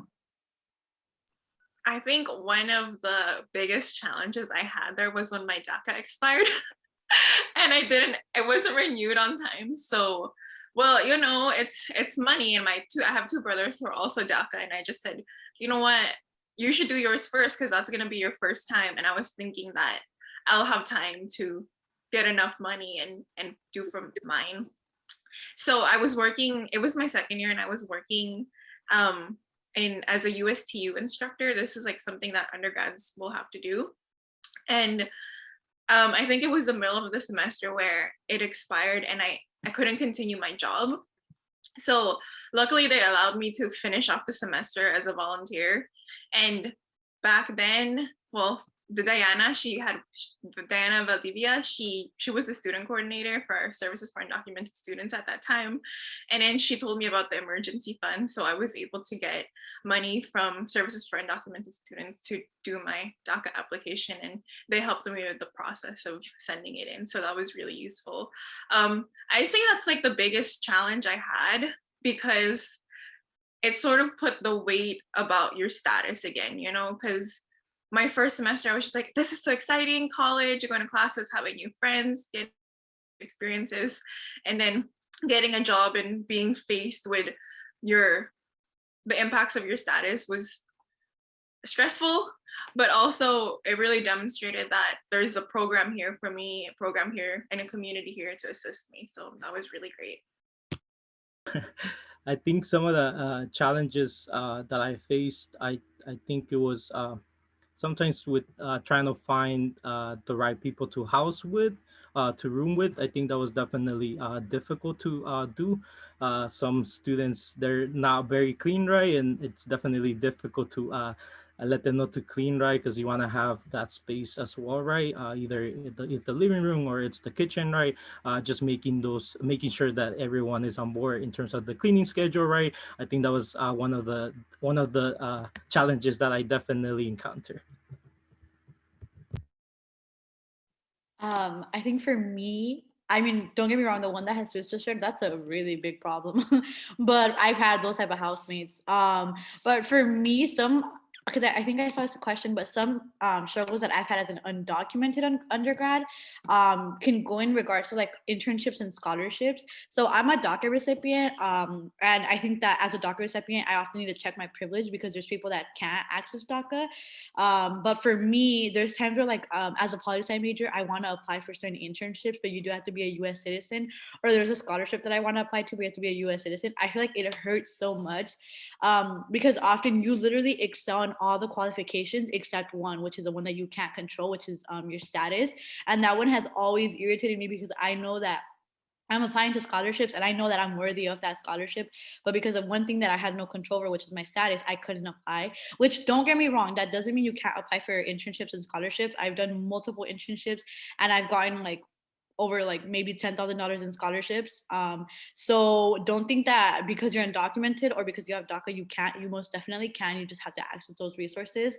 I think one of the biggest challenges I had there was when my DACA expired and it wasn't renewed on time. So, well, you know, it's money, and I have 2 brothers who are also DACA, and I just said, you know what, you should do yours first because that's going to be your first time. And I was thinking that I'll have time to get enough money and do from mine. So I was working, it was my second year, and I was working as a USTU instructor. This is like something that undergrads will have to do. And I think it was the middle of the semester where it expired, and I couldn't continue my job. So luckily they allowed me to finish off the semester as a volunteer. And back then, well, Diana Valdivia, she was the student coordinator for our services for undocumented students at that time. And then she told me about the emergency fund. So I was able to get money from services for undocumented students to do my DACA application. And they helped me with the process of sending it in. So that was really useful. I say that's like the biggest challenge I had, because it sort of put the weight about your status again, you know, because my first semester, I was just like, this is so exciting, college, you're going to classes, having new friends, getting experiences, and then getting a job and being faced with the impacts of your status was stressful, but also it really demonstrated that there's a program here for me, a program here, and a community here to assist me. So that was really great. I think some of the challenges that I faced, I think it was sometimes with trying to find the right people to house with, to room with. I think that was definitely difficult to do. Some students, they're not very clean, right? And it's definitely difficult to let them know to clean, right? Because you want to have that space as well, right? Either it's the living room or it's the kitchen, right? Just making sure that everyone is on board in terms of the cleaning schedule, right? I think that was one of the challenges that I definitely encountered. I think for me, I mean, don't get me wrong, the one that has sister shared, that's a really big problem. But I've had those type of housemates. But for me, because I think I saw this question, but some struggles that I've had as an undocumented undergrad can go in regards to like internships and scholarships. So I'm a DACA recipient, and I think that as a DACA recipient, I often need to check my privilege because there's people that can't access DACA. But for me, there's times where like as a poli-sci major, I want to apply for certain internships, but you do have to be a U.S. citizen, or there's a scholarship that I want to apply to, but you have to be a U.S. citizen. I feel like it hurts so much because often you literally excel in all the qualifications except one, which is the one that you can't control, which is your status. And that one has always irritated me because I know that I'm applying to scholarships and I know that I'm worthy of that scholarship. But because of one thing that I had no control over, which is my status, I couldn't apply. Which, don't get me wrong, that doesn't mean you can't apply for internships and scholarships. I've done multiple internships and I've gotten like over like maybe $10,000 in scholarships. So don't think that because you're undocumented or because you have DACA, you can't. You most definitely can. You just have to access those resources.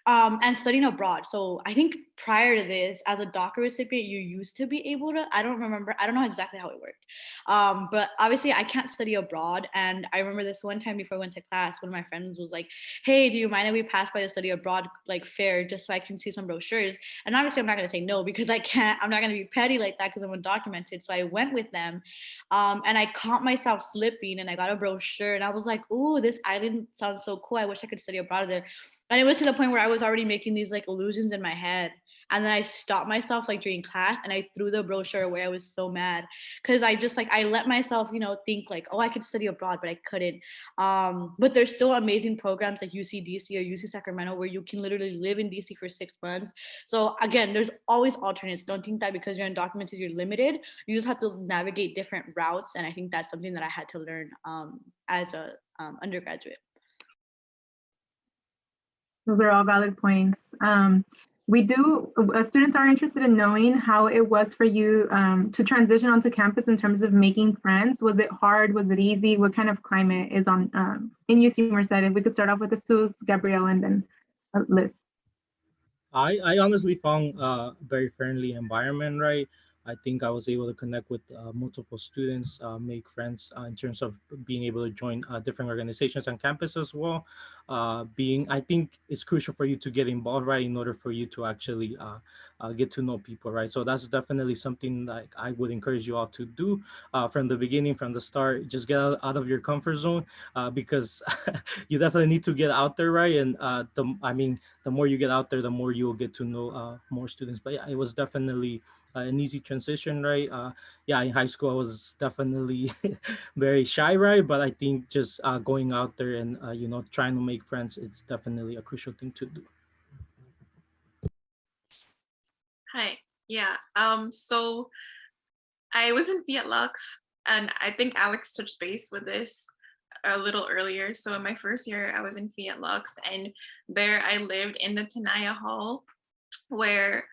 And studying abroad. So I think prior to this, as a DACA recipient, you used to be able to, I don't know exactly how it worked. But obviously I can't study abroad. And I remember this one time before I went to class, one of my friends was like, hey, do you mind if we pass by the study abroad like fair just so I can see some brochures? And obviously I'm not going to say no because I'm not going to be petty like that because I'm undocumented. So I went with them and I caught myself slipping and I got a brochure and I was like, ooh, this island sounds so cool. I wish I could study abroad there. And it was to the point where I was already making these like illusions in my head. And then I stopped myself like during class and I threw the brochure away. I was so mad because I just like, I let myself, think like, oh, I could study abroad, but I couldn't. But there's still amazing programs like UC DC or UC Sacramento where you can literally live in DC for 6 months. So again, there's always alternates. Don't think that because you're undocumented, you're limited. You just have to navigate different routes. And I think that's something that I had to learn as a undergraduate. Those are all valid points. Students are interested in knowing how it was for you to transition onto campus in terms of making friends. Was it hard? Was it easy? What kind of climate is on in UC Merced? If we could start off with Sus, Gabrielle, and then Liz. I honestly found a very friendly environment, right? I think I was able to connect with multiple students, make friends in terms of being able to join different organizations on campus as well. I think it's crucial for you to get involved, right, in order for you to actually get to know people, right? So that's definitely something that I would encourage you all to do from the beginning, from the start. Just get out of your comfort zone because you definitely need to get out there, right? And the more you get out there, the more you will get to know more students. But yeah, it was definitely an easy transition, right? In high school, I was definitely very shy, right? But I think just going out there and, trying to make friends, it's definitely a crucial thing to do. Hi. Yeah. So I was in Fiat Lux, and I think Alex touched base with this a little earlier. So in my first year, I was in Fiat Lux, and there I lived in the Tenaya Hall, where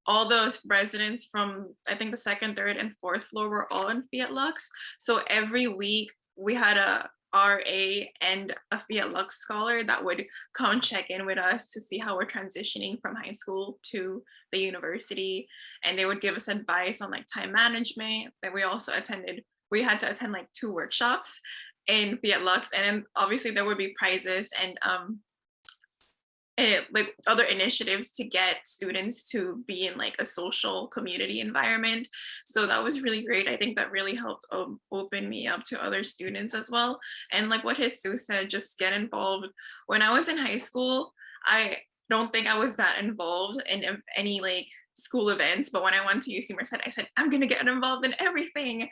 all those residents from, I think, the second, third, and fourth floor were all in Fiat Lux. So every week we had a RA and a Fiat Lux scholar that would come check in with us to see how we're transitioning from high school to the university. And they would give us advice on like time management. That we had to attend like 2 workshops in Fiat Lux. And then obviously there would be prizes and like other initiatives to get students to be in like a social community environment. So that was really great. I think that really helped open me up to other students as well. And like what Jesus said, just get involved. When I was in high school, I don't think I was that involved in any like school events, but when I went to UC Merced, I said, I'm gonna get involved in everything.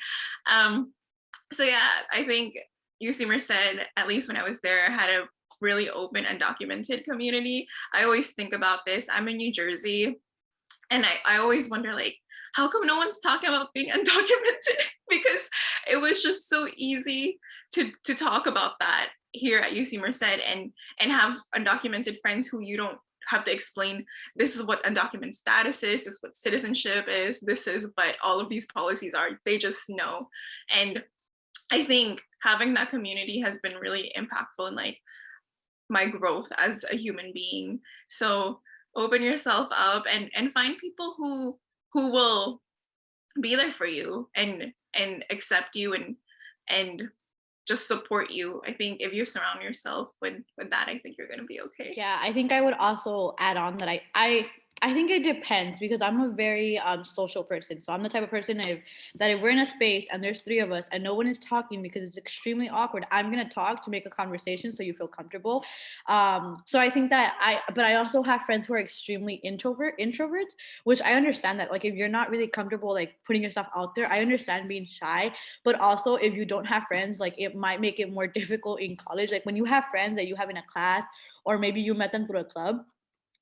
So yeah, I think UC Merced, at least when I was there, had a really open undocumented community. I always think about this. I'm in New Jersey, and I always wonder, like, how come no one's talking about being undocumented? Because it was just so easy to talk about that here at UC Merced and have undocumented friends who you don't have to explain, this is what undocumented status is, this is what citizenship is, this is what all of these policies are. They just know. And I think having that community has been really impactful in like my growth as a human being. So open yourself up and find people who will be there for you and accept you and just support you. I think if you surround yourself with that, I think you're going to be okay. Yeah, I think I would also add on that I think it depends because I'm a very social person. So I'm the type of person if we're in a space and there's 3 of us and no one is talking because it's extremely awkward, I'm gonna talk to make a conversation so you feel comfortable. So I think that but I also have friends who are extremely introverts, which I understand that like if you're not really comfortable like putting yourself out there, I understand being shy. But also if you don't have friends, like it might make it more difficult in college. Like when you have friends that you have in a class or maybe you met them through a club,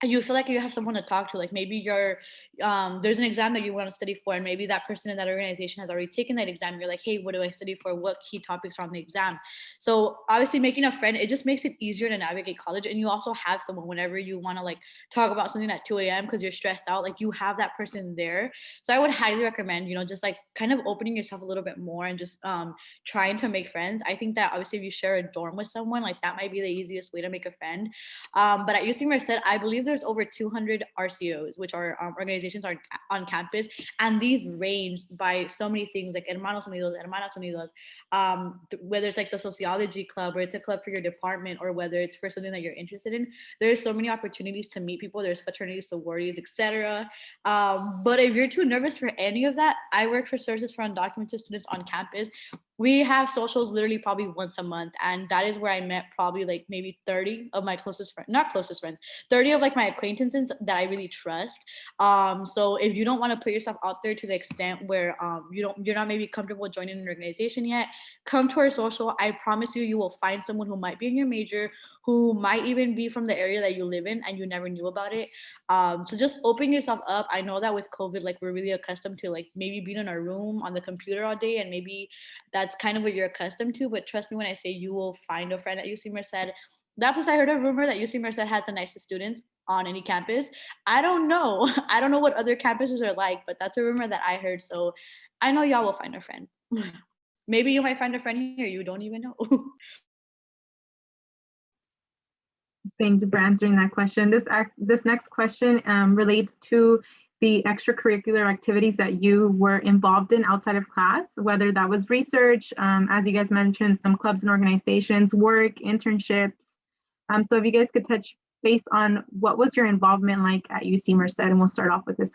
you feel like you have someone to talk to, like maybe you're there's an exam that you want to study for, and maybe that person in that organization has already taken that exam. You're like, hey, what do I study for? What key topics are on the exam? So obviously making a friend, it just makes it easier to navigate college. And you also have someone whenever you want to like talk about something at 2 a.m. because you're stressed out, like you have that person there. So I would highly recommend, just like kind of opening yourself a little bit more and just trying to make friends. I think that obviously if you share a dorm with someone, like that might be the easiest way to make a friend. But at UC Merced, I believe there's over 200 RCOs, which are organizations are on campus, and these range by so many things, like Hermanos Unidos, Hermanas Unidos, whether it's like the sociology club, or it's a club for your department, or whether it's for something that you're interested in. There's so many opportunities to meet people. There's fraternities, sororities, etc. But if you're too nervous for any of that, I work for Services for Undocumented Students on campus. We have socials literally probably once a month, and that is where I met probably like maybe 30 of my closest friends, not closest friends, 30 of like my acquaintances that I really trust. So if you don't want to put yourself out there to the extent where you're not maybe comfortable joining an organization yet, come to our social. I promise you will find someone who might be in your major, who might even be from the area that you live in and you never knew about it. So just open yourself up. I know that with COVID, like we're really accustomed to like maybe being in our room on the computer all day, and maybe that's kind of what you're accustomed to. But trust me when I say you will find a friend at UC Merced. That plus I heard a rumor that UC Merced has the nicest students on any campus. I don't know. I don't know what other campuses are like, but that's a rumor that I heard. So I know y'all will find a friend. Maybe you might find a friend here you don't even know. Thank you for answering that question. This next question relates to the extracurricular activities that you were involved in outside of class, whether that was research, as you guys mentioned, some clubs and organizations, work, internships. So if you guys could touch base on what was your involvement like at UC Merced, and we'll start off with this.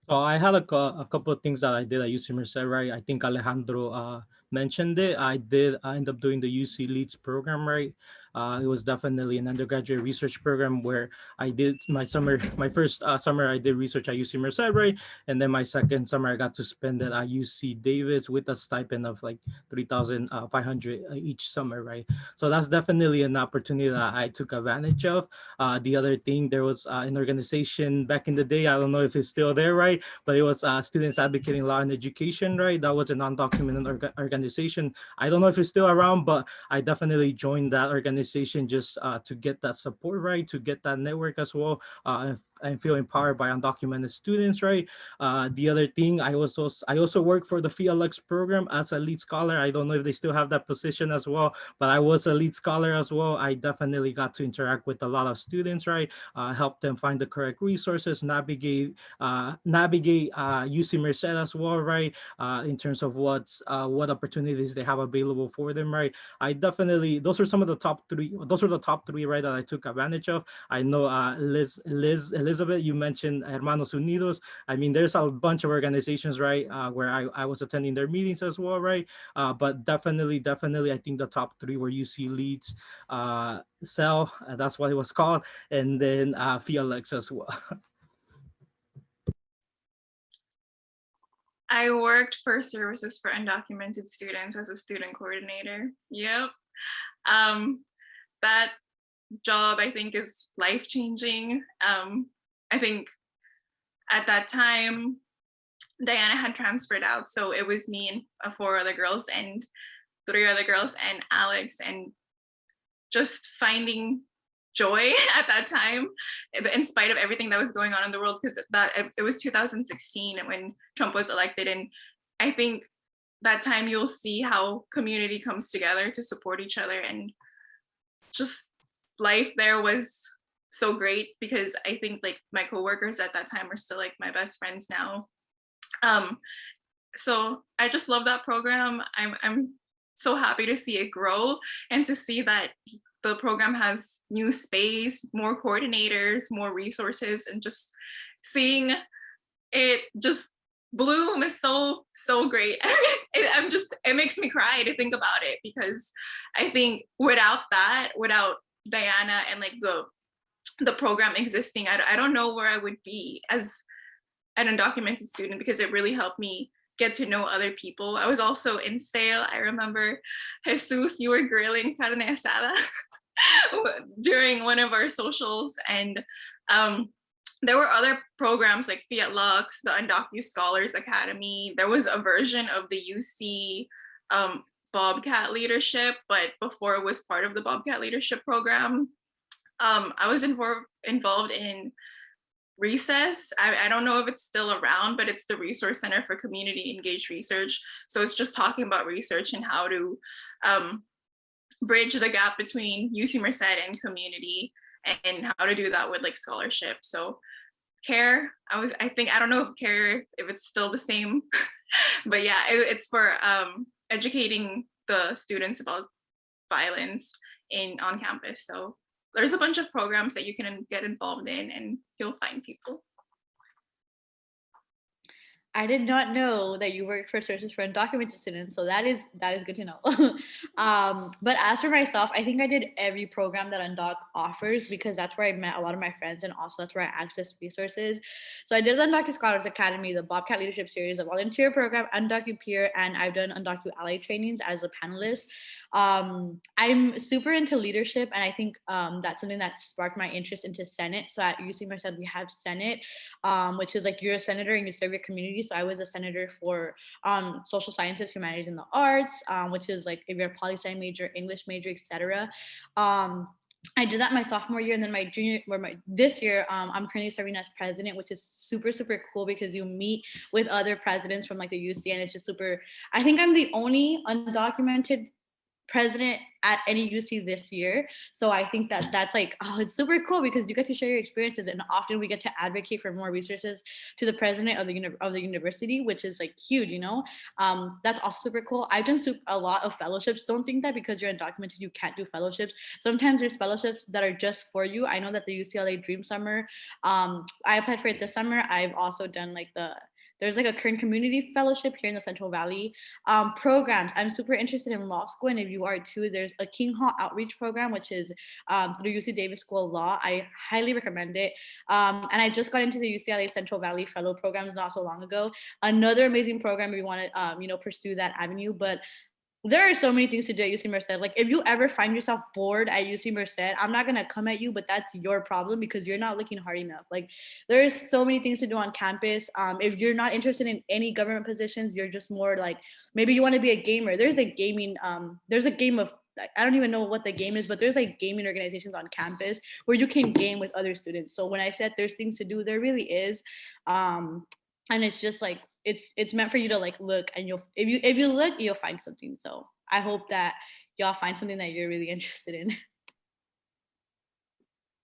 So I had a couple of things that I did at UC Merced, right? I think Alejandro mentioned it. I end up doing the UC Leads program, right? It was definitely an undergraduate research program where I did my first summer I did research at UC Merced, right? And then my second summer I got to spend it at UC Davis with a stipend of like $3,500 each summer, right? So that's definitely an opportunity that I took advantage of. The other thing, there was an organization back in the day, I don't know if it's still there, right? But it was Students Advocating Law and Education, right? That was an undocumented organization. I don't know if it's still around, but I definitely joined that organization just to get that support, right? To get that network as well, and feel empowered by undocumented students, right? The other thing, I also work for the FIALUX program as a lead scholar. I don't know if they still have that position as well, but I was a lead scholar as well. I definitely got to interact with a lot of students, right? Help them find the correct resources, navigate UC Merced as well, right? In terms of what opportunities they have available for them, right? Those are some of the top three. Those are the top three, right, that I took advantage of. I know Elizabeth, you mentioned Hermanos Unidos. I mean, there's a bunch of organizations, right, where I was attending their meetings as well, right? But definitely, I think the top three were UC Leads, CEL, that's what it was called, and then FIALUX as well. I worked for Services for Undocumented Students as a student coordinator. Yep. That job, I think, is life-changing. I think at that time, Diana had transferred out, so it was me and 4 other girls and 3 other girls and Alex, and just finding joy at that time, in spite of everything that was going on in the world, because it was 2016 when Trump was elected, and I think that time you'll see how community comes together to support each other, and just life there was so great, because I think like my coworkers at that time are still like my best friends now. So I just love that program. I'm so happy to see it grow and to see that the program has new space, more coordinators, more resources, and just seeing it just bloom is so great. It makes me cry to think about it, because I think without Diana and like the program existing, I don't know where I would be as an undocumented student, because it really helped me get to know other people. I was also in SAIL. I remember, Jesus, you were grilling carne asada during one of our socials. And there were other programs like Fiat Lux, the Undocumented Scholars Academy. There was a version of the UC Bobcat leadership, but before it was part of the Bobcat leadership program. I was involved in Recess. I don't know if it's still around, but it's the Resource Center for Community Engaged Research. So it's just talking about research and how to bridge the gap between UC Merced and community, and how to do that with like scholarship. So CARE, I don't know if CARE, if it's still the same, but yeah, it's for educating the students about violence on campus. So there's a bunch of programs that you can get involved in, and you'll find people. I did not know that you worked for Services for Undocumented Students, so that is good to know. But as for myself, I think I did every program that Undoc offers, because that's where I met a lot of my friends, and also that's where I accessed resources. So I did the Undocumented Scholars Academy, the Bobcat Leadership Series, the volunteer program, UndocuPeer, and I've done Undocu Ally trainings as a panelist. I'm super into leadership, and I think that's something that sparked my interest into Senate. So at UC Merced, we have Senate, which is like you're a senator and you serve your community. So I was a senator for social sciences, humanities, and the arts, which is like if you're a poli-sci major, English major, etc. I did that my sophomore year, and then this year, I'm currently serving as president, which is super, super cool, because you meet with other presidents from like the UC, and it's just super. I think I'm the only undocumented president at any UC this year. So I think that that's like, oh, it's super cool, because you get to share your experiences, and often we get to advocate for more resources to the president of the university, which is like huge, you know. That's also super cool. I've done a lot of fellowships. Don't think that because you're undocumented you can't do fellowships. Sometimes there's fellowships that are just for you. I know that the UCLA Dream Summer, I applied for it this summer. I've also done like there's like a current community fellowship here in the Central Valley. Programs, I'm super interested in law school, and if you are too, there's a King Hall outreach program, which is through UC Davis School of Law. I highly recommend it. And I just got into the UCLA Central Valley Fellow programs not so long ago. Another amazing program if you want to pursue that avenue. But there are so many things to do at UC Merced. Like if you ever find yourself bored at UC Merced, I'm not gonna come at you, but that's your problem, because you're not looking hard enough. Like there's so many things to do on campus. If you're not interested in any government positions, you're just more like, maybe you want to be a gamer. There's a gaming, there's a game of, I don't even know what the game is, but there's like gaming organizations on campus where you can game with other students. So when I said there's things to do, there really is. And it's just like, it's meant for you to like look, and if you look, you'll find something. So I hope that y'all find something that you're really interested in.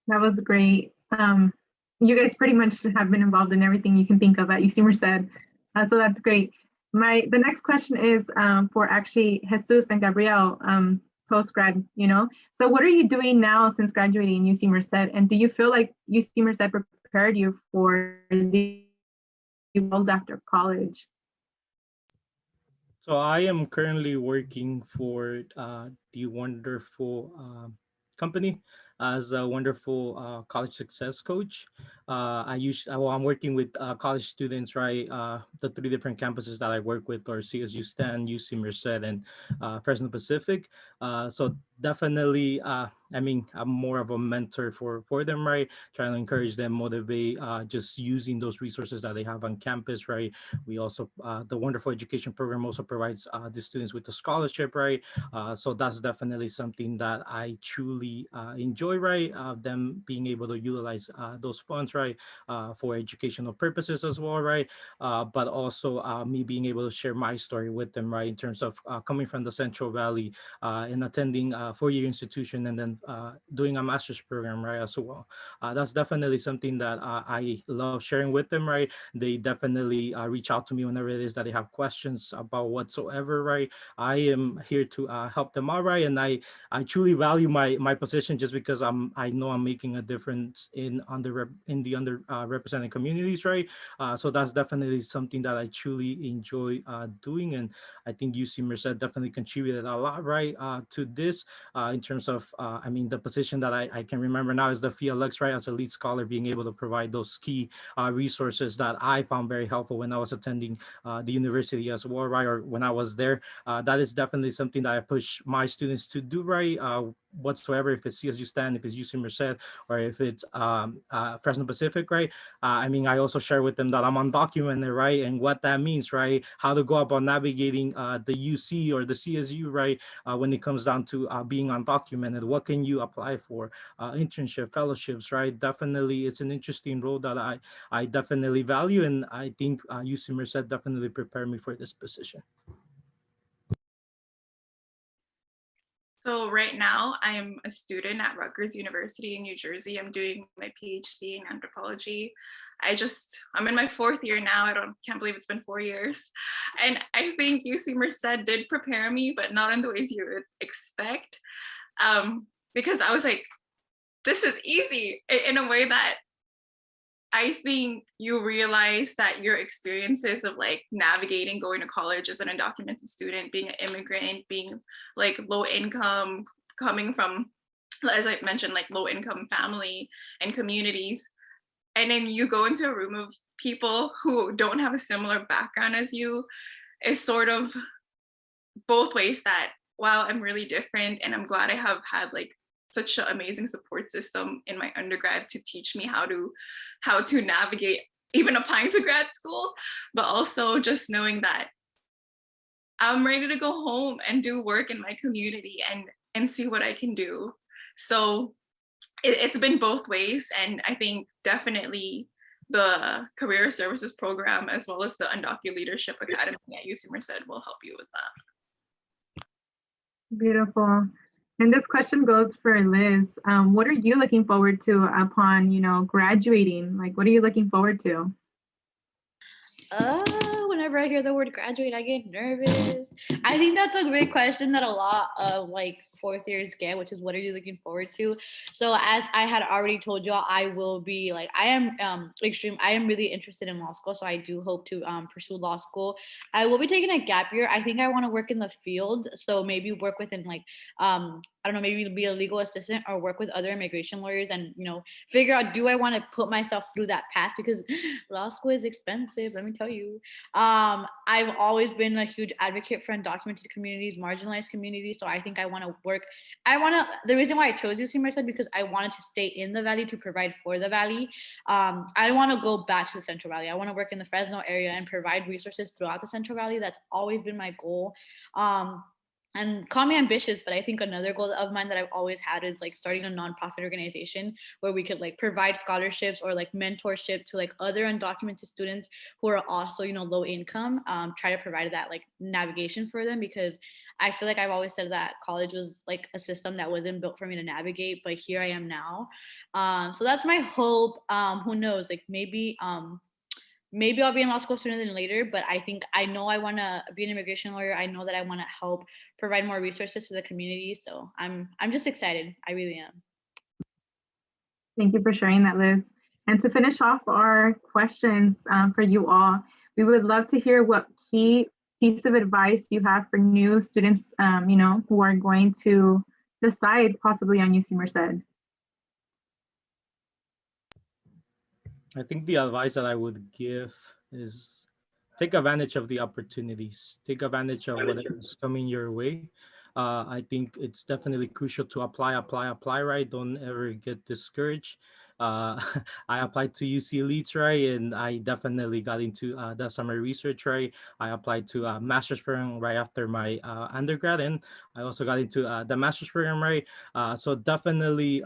That was great. You guys pretty much have been involved in everything you can think of at UC Merced. So that's great. The next question is for actually Jesus and Gabrielle, post-grad, So what are you doing now since graduating UC Merced? And do you feel like UC Merced prepared you for the world after college? So I am currently working for the wonderful company as a wonderful college success coach. I'm working with college students, right? The 3 different campuses that I work with are CSU Stan, UC Merced, and Fresno Pacific. So definitely, I'm more of a mentor for them, right? Trying to encourage them, motivate, just using those resources that they have on campus, right? We also, the wonderful education program also provides the students with a scholarship, right? So that's definitely something that I truly enjoy, right? Them being able to utilize those funds, right? For educational purposes as well, right? But also me being able to share my story with them, right? In terms of coming from the Central Valley and attending a 4-year institution, and then doing a master's program, right, as well. That's definitely something that I love sharing with them, right? They definitely reach out to me whenever it is that they have questions about whatsoever, right? I am here to help them out, right? And I truly value my position, just because I know I'm making a difference in the underrepresented communities, right? So that's definitely something that I truly enjoy doing, and I think UC Merced definitely contributed a lot, right, to this in terms of the position that I can remember now is the Fiat Lux, right, as a lead scholar, being able to provide those key resources that I found very helpful when I was attending the university as well, right, or when I was there. That is definitely something that I push my students to do, right, whatsoever, if it's CSU Stan, if it's UC Merced, or if it's Fresno Pacific, right? I mean, I also share with them that I'm undocumented, right? And what that means, right? How to go about navigating the UC or the CSU, right? When it comes down to being undocumented, what can you apply for? Internship, fellowships, right? Definitely, it's an interesting role that I definitely value, and I think UC Merced definitely prepared me for this position. So right now I'm a student at Rutgers University in New Jersey. I'm doing my PhD in anthropology. I'm in my 4th year now. Can't believe it's been 4 years. And I think UC Merced did prepare me, but not in the ways you would expect. Because I was like, this is easy in a way that I think you realize that your experiences of like navigating going to college as an undocumented student, being an immigrant, being like low income, coming from, as I mentioned, like low income family and communities. And then you go into a room of people who don't have a similar background as you, is sort of both ways that, wow, I'm really different. And I'm glad I have had like such an amazing support system in my undergrad to teach me how to navigate even applying to grad school, but also just knowing that I'm ready to go home and do work in my community and see what I can do. So it's been both ways. And I think definitely the Career Services Program, as well as the Undocumented Leadership Academy at UC Merced, will help you with that. Beautiful. And this question goes for Liz. What are you looking forward to upon, graduating? Like, what are you looking forward to? Whenever I hear the word graduate, I get nervous. I think that's a great question that a lot of like 4th years get, which is what are you looking forward to? So as I had already told y'all, I will be like, I am really interested in law school. So I do hope to pursue law school. I will be taking a gap year. I think I want to work in the field. So maybe work within like, I don't know, maybe be a legal assistant or work with other immigration lawyers and, figure out, do I want to put myself through that path? Because law school is expensive, let me tell you. I've always been a huge advocate for undocumented communities, marginalized communities. So I think I want to work. The reason why I chose UC Merced because I wanted to stay in the Valley to provide for the Valley. I want to go back to the Central Valley. I want to work in the Fresno area and provide resources throughout the Central Valley. That's always been my goal. And call me ambitious, but I think another goal of mine that I've always had is like starting a nonprofit organization where we could like provide scholarships or like mentorship to like other undocumented students who are also, low income, try to provide that like navigation for them, because I feel like I've always said that college was like a system that wasn't built for me to navigate, but here I am now. So that's my hope. Who knows, like maybe I'll be in law school sooner than later, but I think I know I want to be an immigration lawyer. I know that I want to help provide more resources to the community. So I'm just excited. I really am. Thank you for sharing that, Liz. And to finish off our questions for you all, we would love to hear what key piece of advice you have for new students, who are going to decide possibly on UC Merced. I think the advice that I would give is take advantage of the opportunities, take advantage of whatever's coming your way. I think it's definitely crucial to apply, right? Don't ever get discouraged. I applied to UC Elites, right? And I definitely got into the summer research, right? I applied to a master's program right after my undergrad, and I also got into the master's program, right? So definitely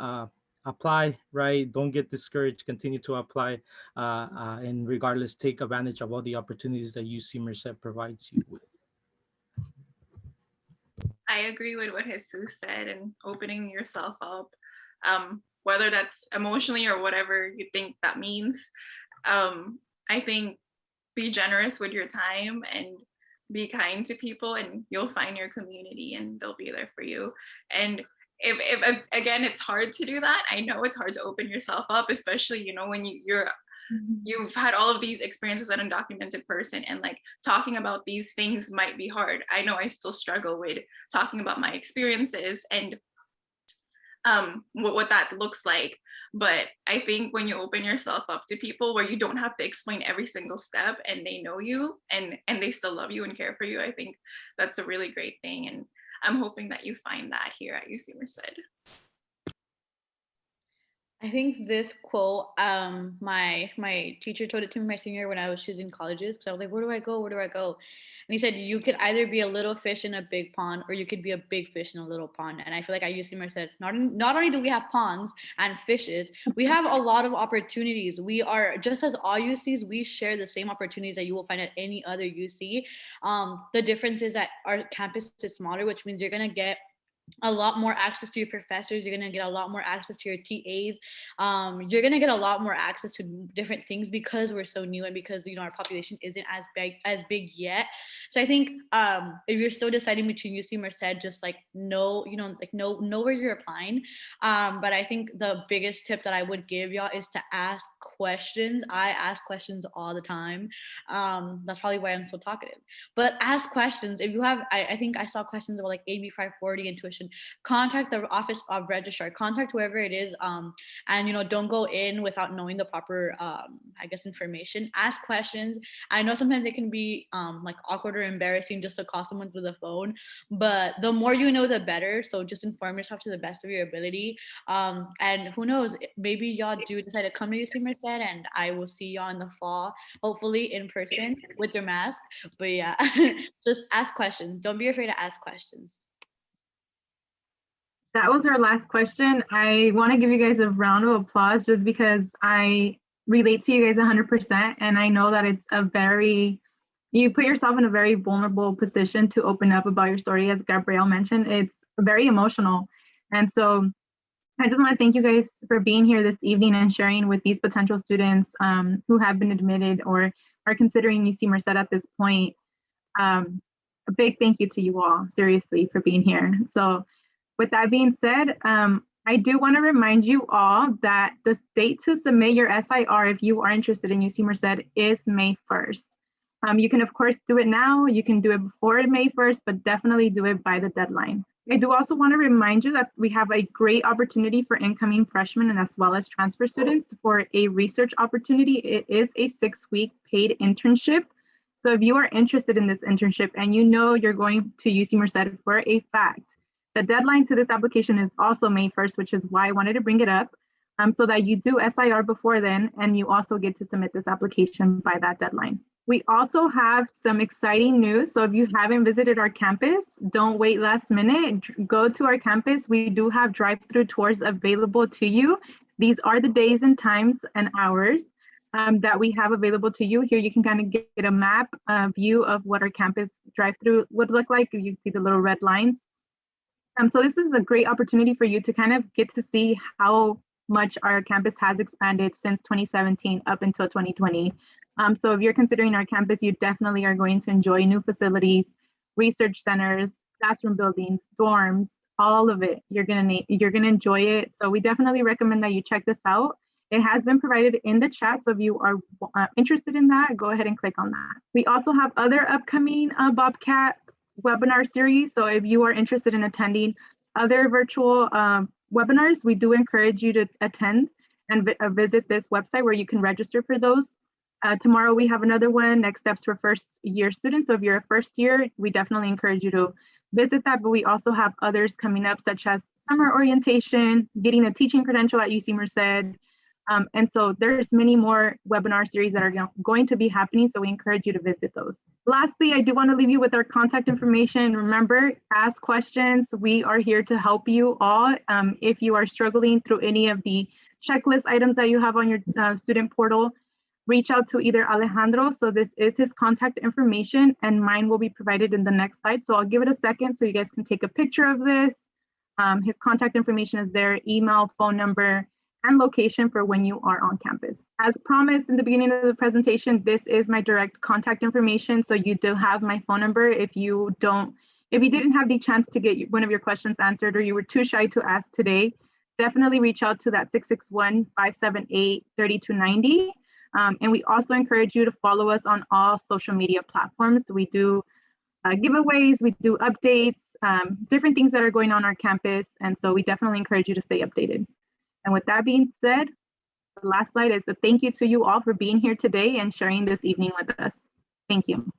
apply, right? Don't get discouraged, continue to apply, and regardless, take advantage of all the opportunities that UC Merced provides you with. I agree with what Jesus said, and opening yourself up, whether that's emotionally or whatever you think that means. I think be generous with your time and be kind to people, and you'll find your community and they'll be there for you. And if again, it's hard to do that. I know it's hard to open yourself up, especially, when you've had all of these experiences as an undocumented person, and like talking about these things might be hard. I know I still struggle with talking about my experiences and what that looks like. But I think when you open yourself up to people where you don't have to explain every single step, and they know you and they still love you and care for you, I think that's a really great thing. And I'm hoping that you find that here at UC Merced. I think this quote, my teacher told it to me my senior year when I was choosing colleges, because I was like, where do I go? Where do I go? And he said, you could either be a little fish in a big pond, or you could be a big fish in a little pond. And I feel like at UC Merced, not only do we have ponds and fishes, we have a lot of opportunities. We are, just as all UCs, we share the same opportunities that you will find at any other UC. The difference is that our campus is smaller, which means you're gonna get a lot more access to your professors. You're going to get a lot more access to your TAs. You're going to get a lot more access to different things because we're so new and because, you know, our population isn't as big yet. So I think if you're still deciding between UC Merced, just like know where you're applying. But I think the biggest tip that I would give y'all is to ask questions. I ask questions all the time. That's probably why I'm so talkative. But ask questions. If you have, I think I saw questions about like AB 540 and tuition. Contact the office of registrar. Contact whoever it is, and you know, don't go in without knowing the proper, I guess, information. Ask questions. I know sometimes it can be like awkward or embarrassing just to call someone through the phone, but the more you know, the better. So just inform yourself to the best of your ability. And who knows, maybe y'all do decide to come to UC Merced, and I will see y'all in the fall, hopefully in person with your mask. But yeah, just ask questions. Don't be afraid to ask questions. That was our last question. I want to give you guys a round of applause just because I relate to you guys 100%. And I know that it's you put yourself in a very vulnerable position to open up about your story. As Gabrielle mentioned, it's very emotional. And so I just want to thank you guys for being here this evening and sharing with these potential students who have been admitted or are considering UC Merced at this point. A big thank you to you all, seriously, for being here. So with that being said, I do want to remind you all that the date to submit your SIR if you are interested in UC Merced is May 1st. You can, of course, do it now. You can do it before May 1st, but definitely do it by the deadline. I do also want to remind you that we have a great opportunity for incoming freshmen and as well as transfer students for a research opportunity. It is a 6-week paid internship. So if you are interested in this internship and you know you're going to UC Merced for a fact, the deadline to this application is also May 1st, which is why I wanted to bring it up, so that you do SIR before then, and you also get to submit this application by that deadline. We also have some exciting news. So if you haven't visited our campus, don't wait last minute. Go to our campus. We do have drive-through tours available to you. These are the days and times and hours that we have available to you. Here you can kind of get a map view of what our campus drive-through would look like. You see the little red lines. So this is a great opportunity for you to kind of get to see how much our campus has expanded since 2017 up until 2020. So if you're considering our campus, you definitely are going to enjoy new facilities, research centers, classroom buildings, dorms, all of it. You're gonna enjoy it. So we definitely recommend that you check this out. It has been provided in the chat, so if you are interested in that, go ahead and click on that. We also have other upcoming Bobcat webinar series. So if you are interested in attending other virtual webinars, we do encourage you to attend and visit this website where you can register for those. Tomorrow we have another one, Next Steps for First Year Students. So if you're a first year, we definitely encourage you to visit that, but we also have others coming up, such as summer orientation, getting a teaching credential at UC Merced. And so there's many more webinar series that are going to be happening, so we encourage you to visit those. Lastly, I do want to leave you with our contact information. Remember, ask questions. We are here to help you all. If you are struggling through any of the checklist items that you have on your student portal, reach out to either Alejandro. So this is his contact information, and mine will be provided in the next slide. So I'll give it a second so you guys can take a picture of this. His contact information is there, email, phone number, and location for when you are on campus. As promised in the beginning of the presentation, this is my direct contact information. So you do have my phone number. If you didn't have the chance to get one of your questions answered, or you were too shy to ask today, definitely reach out to that 661-578-3290. And we also encourage you to follow us on all social media platforms. We do giveaways, we do updates, different things that are going on our campus. And so we definitely encourage you to stay updated. And with that being said, the last slide is a thank you to you all for being here today and sharing this evening with us. Thank you.